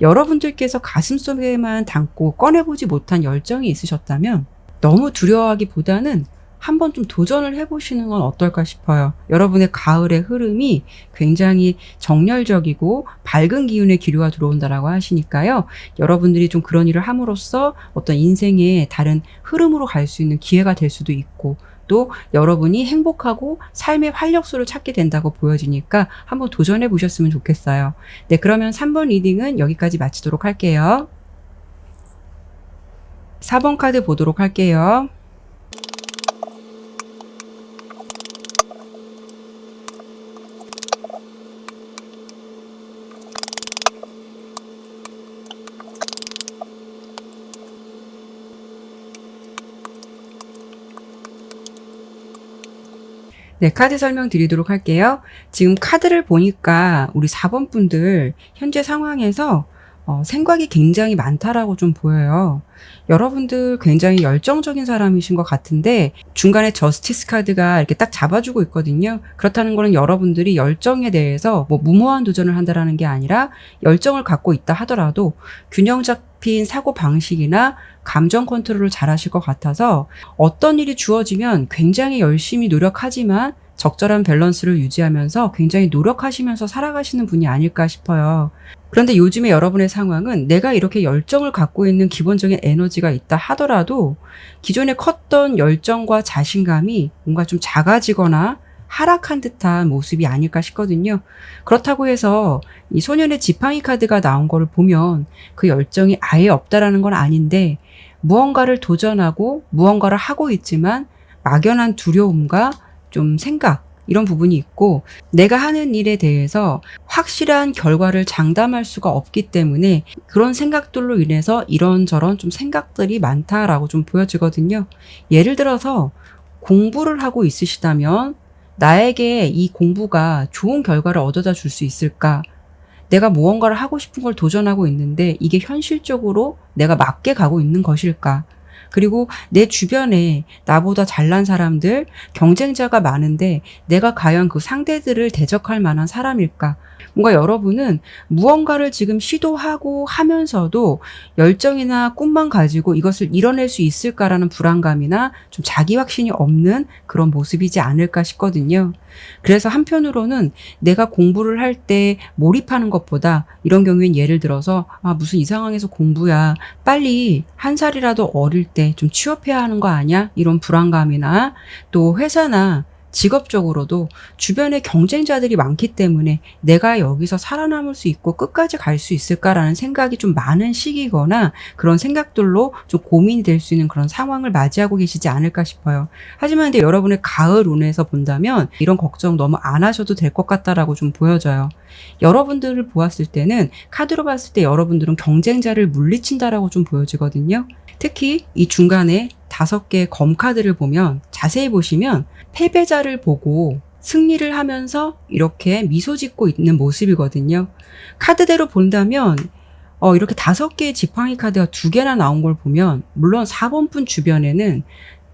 여러분들께서 가슴속에만 담고 꺼내보지 못한 열정이 있으셨다면 너무 두려워하기보다는 한번 좀 도전을 해보시는 건 어떨까 싶어요. 여러분의 가을의 흐름이 굉장히 정열적이고 밝은 기운의 기류가 들어온다라고 하시니까요. 여러분들이 좀 그런 일을 함으로써 어떤 인생의 다른 흐름으로 갈 수 있는 기회가 될 수도 있고 또 여러분이 행복하고 삶의 활력소를 찾게 된다고 보여지니까 한번 도전해 보셨으면 좋겠어요. 네, 그러면 3번 리딩은 여기까지 마치도록 할게요. 4번 카드 보도록 할게요. 네, 카드 설명 드리도록 할게요. 지금 카드를 보니까 우리 4번 분들 현재 상황에서 생각이 굉장히 많다라고 좀 보여요. 여러분들 굉장히 열정적인 사람이신 것 같은데 중간에 저스티스 카드가 이렇게 딱 잡아주고 있거든요. 그렇다는 거는 여러분들이 열정에 대해서 뭐 무모한 도전을 한다라는 게 아니라 열정을 갖고 있다 하더라도 균형 잡힌 사고 방식이나 감정 컨트롤을 잘 하실 것 같아서 어떤 일이 주어지면 굉장히 열심히 노력하지만 적절한 밸런스를 유지하면서 굉장히 노력하시면서 살아가시는 분이 아닐까 싶어요. 그런데 요즘에 여러분의 상황은 내가 이렇게 열정을 갖고 있는 기본적인 에너지가 있다 하더라도 기존에 컸던 열정과 자신감이 뭔가 좀 작아지거나 하락한 듯한 모습이 아닐까 싶거든요. 그렇다고 해서 이 소년의 지팡이 카드가 나온 거를 보면 그 열정이 아예 없다라는 건 아닌데, 무언가를 도전하고 무언가를 하고 있지만 막연한 두려움과 좀 생각, 이런 부분이 있고, 내가 하는 일에 대해서 확실한 결과를 장담할 수가 없기 때문에 그런 생각들로 인해서 이런저런 좀 생각들이 많다라고 좀 보여지거든요. 예를 들어서 공부를 하고 있으시다면 나에게 이 공부가 좋은 결과를 얻어다 줄 수 있을까? 내가 무언가를 하고 싶은 걸 도전하고 있는데 이게 현실적으로 내가 맞게 가고 있는 것일까? 그리고 내 주변에 나보다 잘난 사람들, 경쟁자가 많은데 내가 과연 그 상대들을 대적할 만한 사람일까? 뭔가 여러분은 무언가를 지금 시도하고 하면서도 열정이나 꿈만 가지고 이것을 이뤄낼 수 있을까라는 불안감이나 좀 자기 확신이 없는 그런 모습이지 않을까 싶거든요. 그래서 한편으로는 내가 공부를 할 때 몰입하는 것보다, 이런 경우엔 예를 들어서 무슨 이 상황에서 공부야, 빨리 한 살이라도 어릴 때 좀 취업해야 하는 거 아니야? 이런 불안감이나, 또 회사나 직업적으로도 주변에 경쟁자들이 많기 때문에 내가 여기서 살아남을 수 있고 끝까지 갈 수 있을까라는 생각이 좀 많은 시기거나, 그런 생각들로 좀 고민이 될 수 있는 그런 상황을 맞이하고 계시지 않을까 싶어요. 하지만 근데 여러분의 가을 운에서 본다면 이런 걱정 너무 안 하셔도 될 것 같다라고 좀 보여져요. 여러분들을 보았을 때는, 카드로 봤을 때 여러분들은 경쟁자를 물리친다라고 좀 보여지거든요. 특히 이 중간에 5개의 검카드를 보면, 자세히 보시면 패배자를 보고 승리를 하면서 이렇게 미소 짓고 있는 모습이거든요. 카드대로 본다면 이렇게 5개의 지팡이 카드가 2개나 나온 걸 보면, 물론 4번분 주변에는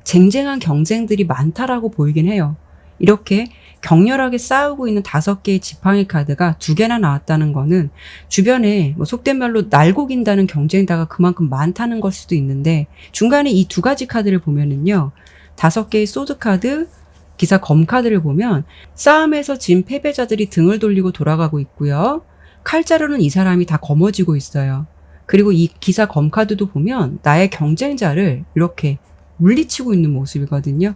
쟁쟁한 경쟁들이 많다라고 보이긴 해요. 이렇게 격렬하게 싸우고 있는 5개의 지팡이 카드가 2개나 나왔다는 거는 주변에 속된 말로 날고긴다는 경쟁자가 그만큼 많다는 걸 수도 있는데, 중간에 이 2가지 카드를 보면은요, 5개의 소드 카드, 기사 검 카드를 보면 싸움에서 진 패배자들이 등을 돌리고 돌아가고 있고요. 칼자루는 이 사람이 다 거머쥐고 있어요. 그리고 이 기사 검 카드도 보면 나의 경쟁자를 이렇게 물리치고 있는 모습이거든요.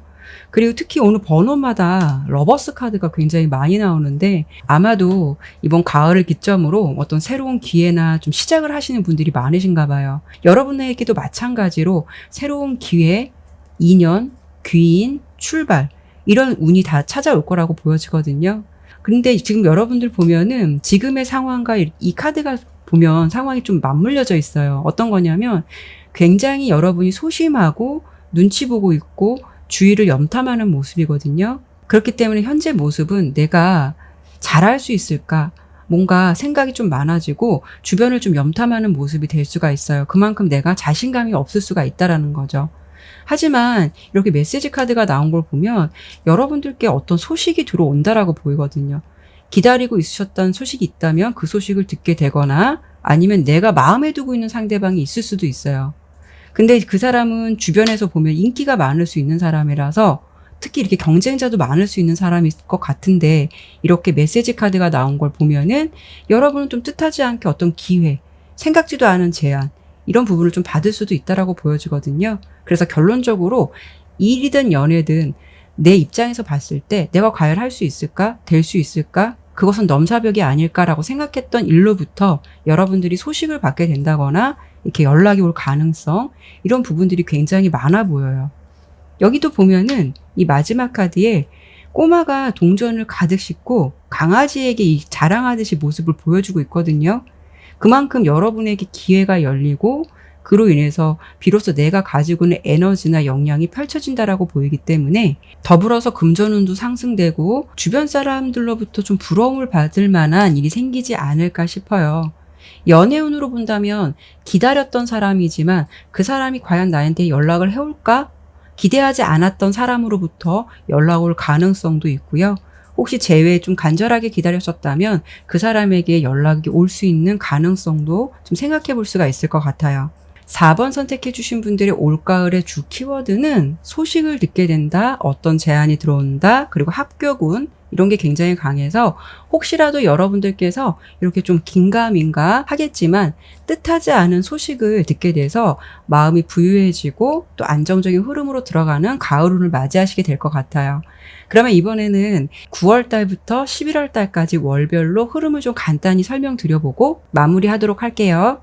그리고 특히 오늘 번호마다 러버스 카드가 굉장히 많이 나오는데, 아마도 이번 가을을 기점으로 어떤 새로운 기회나 좀 시작을 하시는 분들이 많으신가 봐요. 여러분에게도 마찬가지로 새로운 기회, 인연, 귀인, 출발, 이런 운이 다 찾아올 거라고 보여지거든요. 근데 지금 여러분들 보면은 지금의 상황과 이 카드가 보면 상황이 좀 맞물려져 있어요. 어떤 거냐면, 굉장히 여러분이 소심하고 눈치 보고 있고 주위를 염탐하는 모습이거든요. 그렇기 때문에 현재 모습은 내가 잘할 수 있을까? 뭔가 생각이 좀 많아지고 주변을 좀 염탐하는 모습이 될 수가 있어요. 그만큼 내가 자신감이 없을 수가 있다라는 거죠. 하지만 이렇게 메시지 카드가 나온 걸 보면 여러분들께 어떤 소식이 들어온다라고 보이거든요. 기다리고 있으셨던 소식이 있다면 그 소식을 듣게 되거나, 아니면 내가 마음에 두고 있는 상대방이 있을 수도 있어요. 근데 그 사람은 주변에서 보면 인기가 많을 수 있는 사람이라서, 특히 이렇게 경쟁자도 많을 수 있는 사람일 것 같은데, 이렇게 메시지 카드가 나온 걸 보면은 여러분은 좀 뜻하지 않게 어떤 기회, 생각지도 않은 제안, 이런 부분을 좀 받을 수도 있다라고 보여지거든요. 그래서 결론적으로 일이든 연애든 내 입장에서 봤을 때 내가 과연 할 수 있을까? 될 수 있을까? 그것은 넘사벽이 아닐까라고 생각했던 일로부터 여러분들이 소식을 받게 된다거나 이렇게 연락이 올 가능성, 이런 부분들이 굉장히 많아 보여요. 여기도 보면은 이 마지막 카드에 꼬마가 동전을 가득 싣고 강아지에게 자랑하듯이 모습을 보여주고 있거든요. 그만큼 여러분에게 기회가 열리고, 그로 인해서 비로소 내가 가지고 있는 에너지나 역량이 펼쳐진다라고 보이기 때문에, 더불어서 금전운도 상승되고 주변 사람들로부터 좀 부러움을 받을 만한 일이 생기지 않을까 싶어요. 연애운으로 본다면 기다렸던 사람이지만 그 사람이 과연 나한테 연락을 해올까? 기대하지 않았던 사람으로부터 연락 올 가능성도 있고요. 혹시 제외에 좀 간절하게 기다렸었다면 그 사람에게 연락이 올 수 있는 가능성도 좀 생각해 볼 수가 있을 것 같아요. 4번 선택해 주신 분들의 올가을의 주 키워드는 소식을 듣게 된다, 어떤 제안이 들어온다, 그리고 합격운, 이런 게 굉장히 강해서 혹시라도 여러분들께서 이렇게 좀 긴가민가 하겠지만 뜻하지 않은 소식을 듣게 돼서 마음이 부유해지고 또 안정적인 흐름으로 들어가는 가을운을 맞이하시게 될 것 같아요. 그러면 이번에는 9월 달부터 11월 달까지 월별로 흐름을 좀 간단히 설명드려보고 마무리하도록 할게요.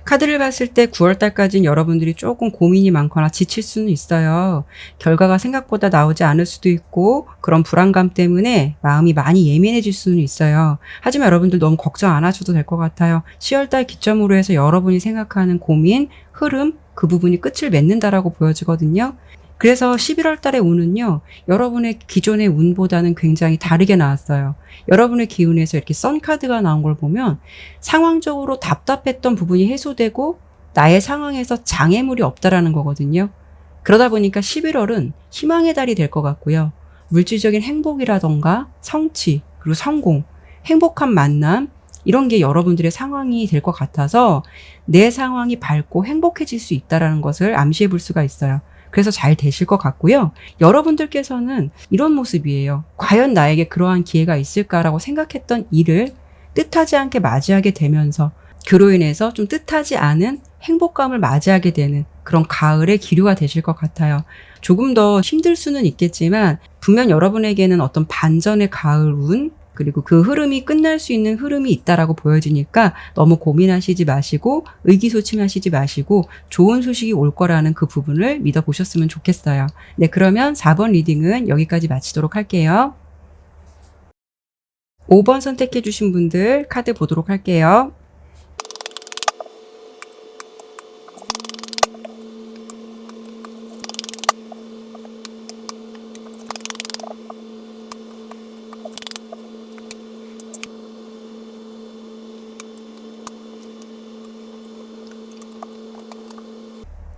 카드를 봤을 때 9월 달까지는 여러분들이 조금 고민이 많거나 지칠 수는 있어요. 결과가 생각보다 나오지 않을 수도 있고 그런 불안감 때문에 마음이 많이 예민해질 수는 있어요. 하지만 여러분들 너무 걱정 안 하셔도 될 것 같아요. 10월 달 기점으로 해서 여러분이 생각하는 고민, 흐름, 그 부분이 끝을 맺는다라고 보여지거든요. 그래서 11월 달의 운은요, 여러분의 기존의 운보다는 굉장히 다르게 나왔어요. 여러분의 기운에서 이렇게 썬카드가 나온 걸 보면 상황적으로 답답했던 부분이 해소되고 나의 상황에서 장애물이 없다라는 거거든요. 그러다 보니까 11월은 희망의 달이 될 것 같고요. 물질적인 행복이라던가 성취, 그리고 성공, 행복한 만남, 이런 게 여러분들의 상황이 될 것 같아서 내 상황이 밝고 행복해질 수 있다는 것을 암시해 볼 수가 있어요. 그래서 잘 되실 것 같고요. 여러분들께서는 이런 모습이에요. 과연 나에게 그러한 기회가 있을까라고 생각했던 일을 뜻하지 않게 맞이하게 되면서 그로 인해서 좀 뜻하지 않은 행복감을 맞이하게 되는 그런 가을의 기류가 되실 것 같아요. 조금 더 힘들 수는 있겠지만 분명 여러분에게는 어떤 반전의 가을 운, 그리고 그 흐름이 끝날 수 있는 흐름이 있다라고 보여지니까 너무 고민하시지 마시고 의기소침하시지 마시고 좋은 소식이 올 거라는 그 부분을 믿어보셨으면 좋겠어요. 네, 그러면 4번 리딩은 여기까지 마치도록 할게요. 5번 선택해 주신 분들 카드 보도록 할게요.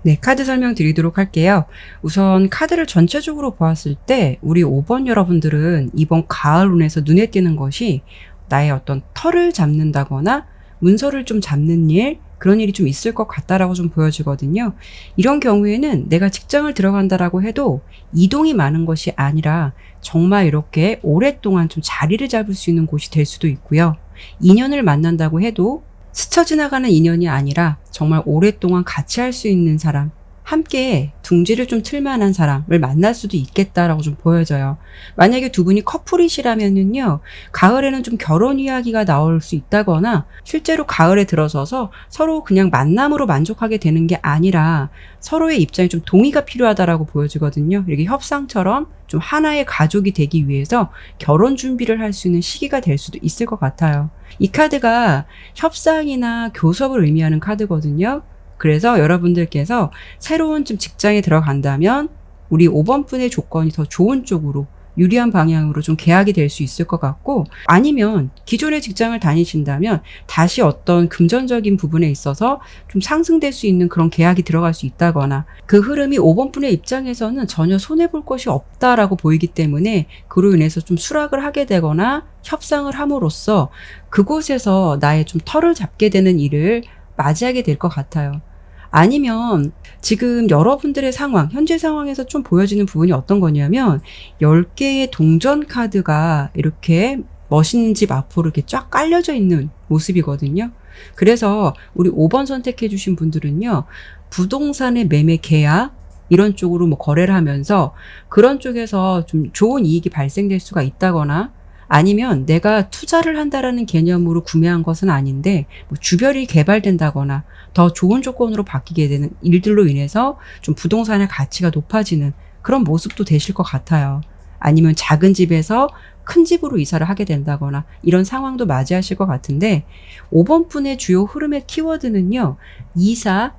네, 카드 설명 드리도록 할게요. 우선 카드를 전체적으로 보았을 때 우리 5번 여러분들은 이번 가을 운에서 눈에 띄는 것이 나의 어떤 털을 잡는다거나 문서를 좀 잡는 일, 그런 일이 좀 있을 것 같다라고 좀 보여지거든요. 이런 경우에는 내가 직장을 들어간다라고 해도 이동이 많은 것이 아니라 정말 이렇게 오랫동안 좀 자리를 잡을 수 있는 곳이 될 수도 있고요. 인연을 만난다고 해도 스쳐 지나가는 인연이 아니라 정말 오랫동안 같이 할 수 있는 사람, 함께 둥지를 좀 틀만한 사람을 만날 수도 있겠다라고 좀 보여져요. 만약에 두 분이 커플이시라면요, 가을에는 좀 결혼 이야기가 나올 수 있다거나 실제로 가을에 들어서서 서로 그냥 만남으로 만족하게 되는 게 아니라 서로의 입장이 좀 동의가 필요하다라고 보여지거든요. 이렇게 협상처럼 좀 하나의 가족이 되기 위해서 결혼 준비를 할 수 있는 시기가 될 수도 있을 것 같아요. 이 카드가 협상이나 교섭을 의미하는 카드거든요. 그래서 여러분들께서 새로운 좀 직장에 들어간다면 우리 5번 분의 조건이 더 좋은 쪽으로 유리한 방향으로 좀 계약이 될 수 있을 것 같고, 아니면 기존의 직장을 다니신다면 다시 어떤 금전적인 부분에 있어서 좀 상승될 수 있는 그런 계약이 들어갈 수 있다거나, 그 흐름이 5번 분의 입장에서는 전혀 손해볼 것이 없다라고 보이기 때문에 그로 인해서 좀 수락을 하게 되거나 협상을 함으로써 그곳에서 나의 좀 털을 잡게 되는 일을 맞이하게 될 것 같아요. 아니면 지금 여러분들의 상황, 현재 상황에서 좀 보여지는 부분이 어떤 거냐면 10개의 동전 카드가 이렇게 멋있는 집 앞으로 이렇게 쫙 깔려져 있는 모습이거든요. 그래서 우리 5번 선택해 주신 분들은요, 부동산의 매매 계약, 이런 쪽으로 뭐 거래를 하면서 그런 쪽에서 좀 좋은 이익이 발생될 수가 있다거나, 아니면 내가 투자를 한다라는 개념으로 구매한 것은 아닌데 뭐 주별이 개발된다거나 더 좋은 조건으로 바뀌게 되는 일들로 인해서 좀 부동산의 가치가 높아지는 그런 모습도 되실 것 같아요. 아니면 작은 집에서 큰 집으로 이사를 하게 된다거나 이런 상황도 맞이하실 것 같은데, 5번 분의 주요 흐름의 키워드는요, 이사,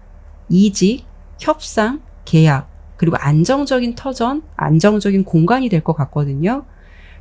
이직, 협상, 계약, 그리고 안정적인 터전, 안정적인 공간이 될 것 같거든요.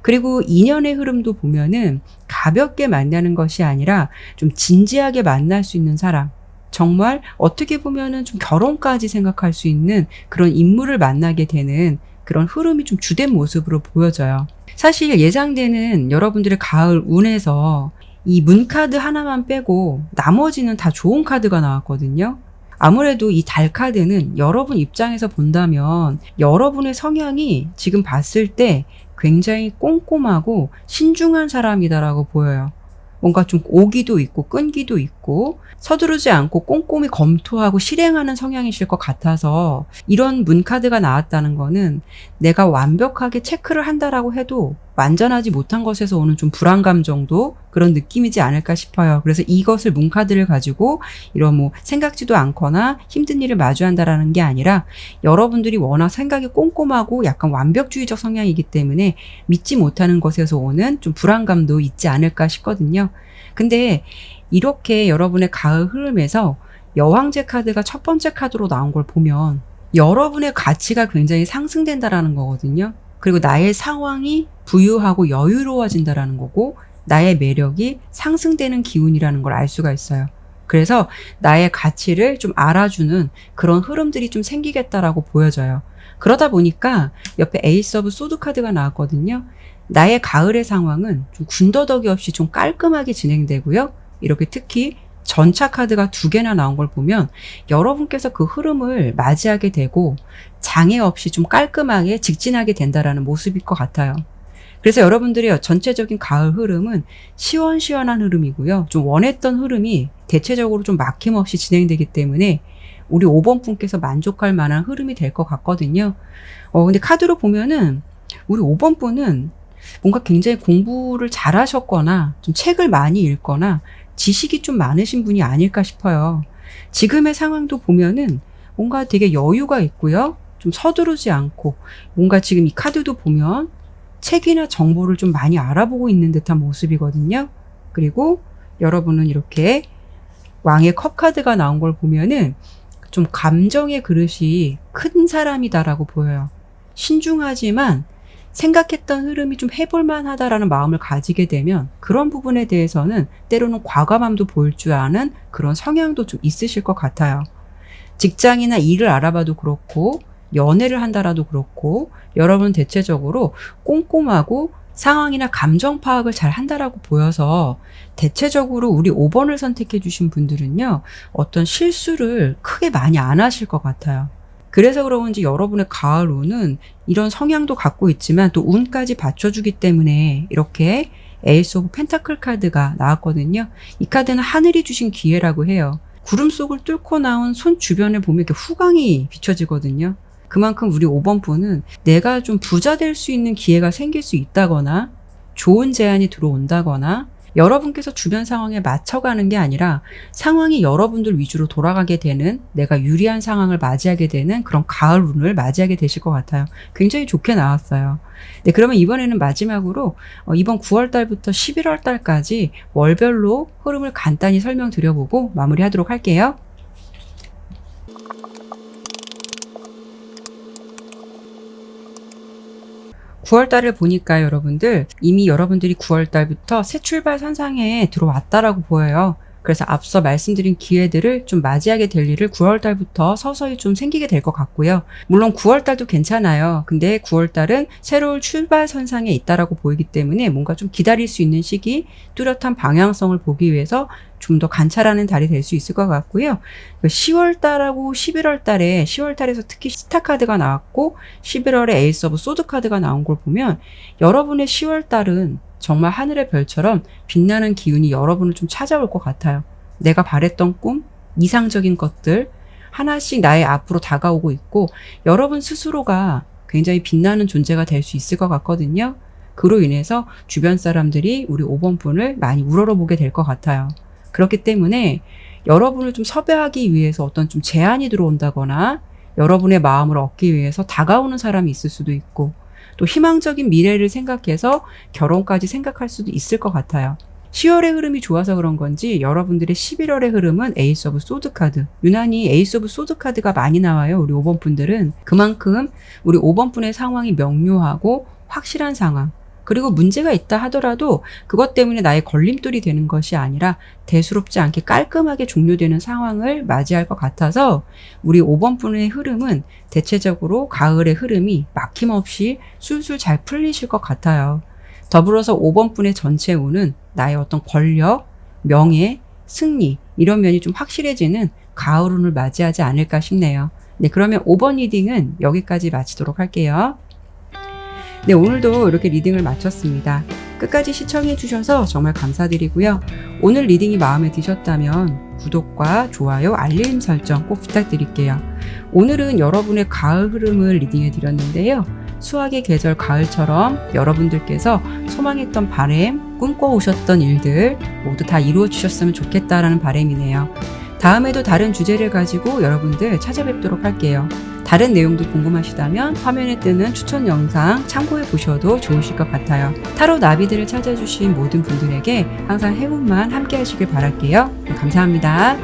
그리고 인연의 흐름도 보면은 가볍게 만나는 것이 아니라 좀 진지하게 만날 수 있는 사람, 정말 어떻게 보면은 좀 결혼까지 생각할 수 있는 그런 인물을 만나게 되는 그런 흐름이 좀 주된 모습으로 보여져요. 사실 예상되는 여러분들의 가을 운에서 이 문카드 하나만 빼고 나머지는 다 좋은 카드가 나왔거든요. 아무래도 이 달 카드는 여러분 입장에서 본다면 여러분의 성향이 지금 봤을 때 굉장히 꼼꼼하고 신중한 사람이다라고 보여요. 뭔가 좀 오기도 있고 끈기도 있고 서두르지 않고 꼼꼼히 검토하고 실행하는 성향이실 것 같아서 이런 문카드가 나왔다는 거는 내가 완벽하게 체크를 한다라고 해도 완전하지 못한 것에서 오는 좀 불안감 정도 그런 느낌이지 않을까 싶어요. 그래서 이것을 문카드를 가지고 이런 뭐 생각지도 않거나 힘든 일을 마주한다라는 게 아니라 여러분들이 워낙 생각이 꼼꼼하고 약간 완벽주의적 성향이기 때문에 믿지 못하는 것에서 오는 좀 불안감도 있지 않을까 싶거든요. 근데 이렇게 여러분의 가을 흐름에서 여왕제 카드가 첫 번째 카드로 나온 걸 보면 여러분의 가치가 굉장히 상승된다라는 거거든요. 그리고 나의 상황이 부유하고 여유로워진다라는 거고 나의 매력이 상승되는 기운이라는 걸 알 수가 있어요. 그래서 나의 가치를 좀 알아주는 그런 흐름들이 좀 생기겠다라고 보여져요. 그러다 보니까 옆에 에이스 오브 소드 카드가 나왔거든요. 나의 가을의 상황은 좀 군더더기 없이 좀 깔끔하게 진행되고요. 이렇게 특히 전차 카드가 2개나 나온 걸 보면 여러분께서 그 흐름을 맞이하게 되고 장애 없이 좀 깔끔하게 직진하게 된다라는 모습일 것 같아요. 그래서 여러분들의 전체적인 가을 흐름은 시원시원한 흐름이고요. 좀 원했던 흐름이 대체적으로 좀 막힘없이 진행되기 때문에 우리 5번 분께서 만족할 만한 흐름이 될 것 같거든요. 근데 카드로 보면은 우리 5번 분은 뭔가 굉장히 공부를 잘 하셨거나 좀 책을 많이 읽거나 지식이 좀 많으신 분이 아닐까 싶어요. 지금의 상황도 보면은 뭔가 되게 여유가 있고요. 좀 서두르지 않고 뭔가 지금 이 카드도 보면 책이나 정보를 좀 많이 알아보고 있는 듯한 모습이거든요. 그리고 여러분은 이렇게 왕의 컵 카드가 나온 걸 보면은 좀 감정의 그릇이 큰 사람이다라고 보여요. 신중하지만 생각했던 흐름이 좀 해볼만 하다라는 마음을 가지게 되면 그런 부분에 대해서는 때로는 과감함도 보일 줄 아는 그런 성향도 좀 있으실 것 같아요. 직장이나 일을 알아봐도 그렇고 연애를 한다라도 그렇고 여러분 대체적으로 꼼꼼하고 상황이나 감정 파악을 잘 한다라고 보여서 대체적으로 우리 5번을 선택해 주신 분들은요. 어떤 실수를 크게 많이 안 하실 것 같아요. 그래서 그런지 여러분의 가을 운은 이런 성향도 갖고 있지만 또 운까지 받쳐주기 때문에 이렇게 에이스 오브 펜타클 카드가 나왔거든요. 이 카드는 하늘이 주신 기회라고 해요. 구름 속을 뚫고 나온 손 주변에 보면 이렇게 후광이 비춰지거든요. 그만큼 우리 5번 분은 내가 좀 부자 될 수 있는 기회가 생길 수 있다거나 좋은 제안이 들어온다거나 여러분께서 주변 상황에 맞춰가는 게 아니라 상황이 여러분들 위주로 돌아가게 되는 내가 유리한 상황을 맞이하게 되는 그런 가을 운을 맞이하게 되실 것 같아요. 굉장히 좋게 나왔어요. 네, 그러면 이번에는 마지막으로 이번 9월 달부터 11월 달까지 월별로 흐름을 간단히 설명드려보고 마무리하도록 할게요. 9월 달을 보니까 여러분들 이미 여러분들이 9월 달부터 새 출발 선상에 들어왔다라고 보여요. 그래서 앞서 말씀드린 기회들을 좀 맞이하게 될 일을 9월 달부터 서서히 좀 생기게 될 것 같고요. 물론 9월 달도 괜찮아요. 근데 9월 달은 새로운 출발 선상에 있다라고 보이기 때문에 뭔가 좀 기다릴 수 있는 시기, 뚜렷한 방향성을 보기 위해서 좀 더 관찰하는 달이 될 수 있을 것 같고요. 10월 달하고 11월 달에 10월 달에서 특히 스타 카드가 나왔고 11월에 에이스 오브 소드 카드가 나온 걸 보면 여러분의 10월 달은 정말 하늘의 별처럼 빛나는 기운이 여러분을 좀 찾아올 것 같아요. 내가 바랬던 꿈, 이상적인 것들 하나씩 나의 앞으로 다가오고 있고 여러분 스스로가 굉장히 빛나는 존재가 될 수 있을 것 같거든요. 그로 인해서 주변 사람들이 우리 5번 분을 많이 우러러보게 될 것 같아요. 그렇기 때문에 여러분을 좀 섭외하기 위해서 어떤 좀 제안이 들어온다거나 여러분의 마음을 얻기 위해서 다가오는 사람이 있을 수도 있고 또 희망적인 미래를 생각해서 결혼까지 생각할 수도 있을 것 같아요. 10월의 흐름이 좋아서 그런 건지 여러분들의 11월의 흐름은 에이스 오브 소드 카드, 유난히 에이스 오브 소드 카드가 많이 나와요. 우리 5번 분들은 그만큼 우리 5번 분의 상황이 명료하고 확실한 상황, 그리고 문제가 있다 하더라도 그것 때문에 나의 걸림돌이 되는 것이 아니라 대수롭지 않게 깔끔하게 종료되는 상황을 맞이할 것 같아서 우리 5번 분의 흐름은 대체적으로 가을의 흐름이 막힘없이 술술 잘 풀리실 것 같아요. 더불어서 5번 분의 전체 운은 나의 어떤 권력, 명예, 승리 이런 면이 좀 확실해지는 가을 운을 맞이하지 않을까 싶네요. 네, 그러면 5번 리딩은 여기까지 마치도록 할게요. 네, 오늘도 이렇게 리딩을 마쳤습니다. 끝까지 시청해 주셔서 정말 감사드리고요. 오늘 리딩이 마음에 드셨다면 구독과 좋아요, 알림 설정 꼭 부탁드릴게요. 오늘은 여러분의 가을 흐름을 리딩해 드렸는데요. 수학의 계절 가을처럼 여러분들께서 소망했던 바람, 꿈꿔오셨던 일들 모두 다 이루어 주셨으면 좋겠다라는 바람이네요. 다음에도 다른 주제를 가지고 여러분들 찾아뵙도록 할게요. 다른 내용도 궁금하시다면 화면에 뜨는 추천 영상 참고해 보셔도 좋으실 것 같아요. 타로 나비들을 찾아주신 모든 분들에게 항상 행운만 함께 하시길 바랄게요. 감사합니다.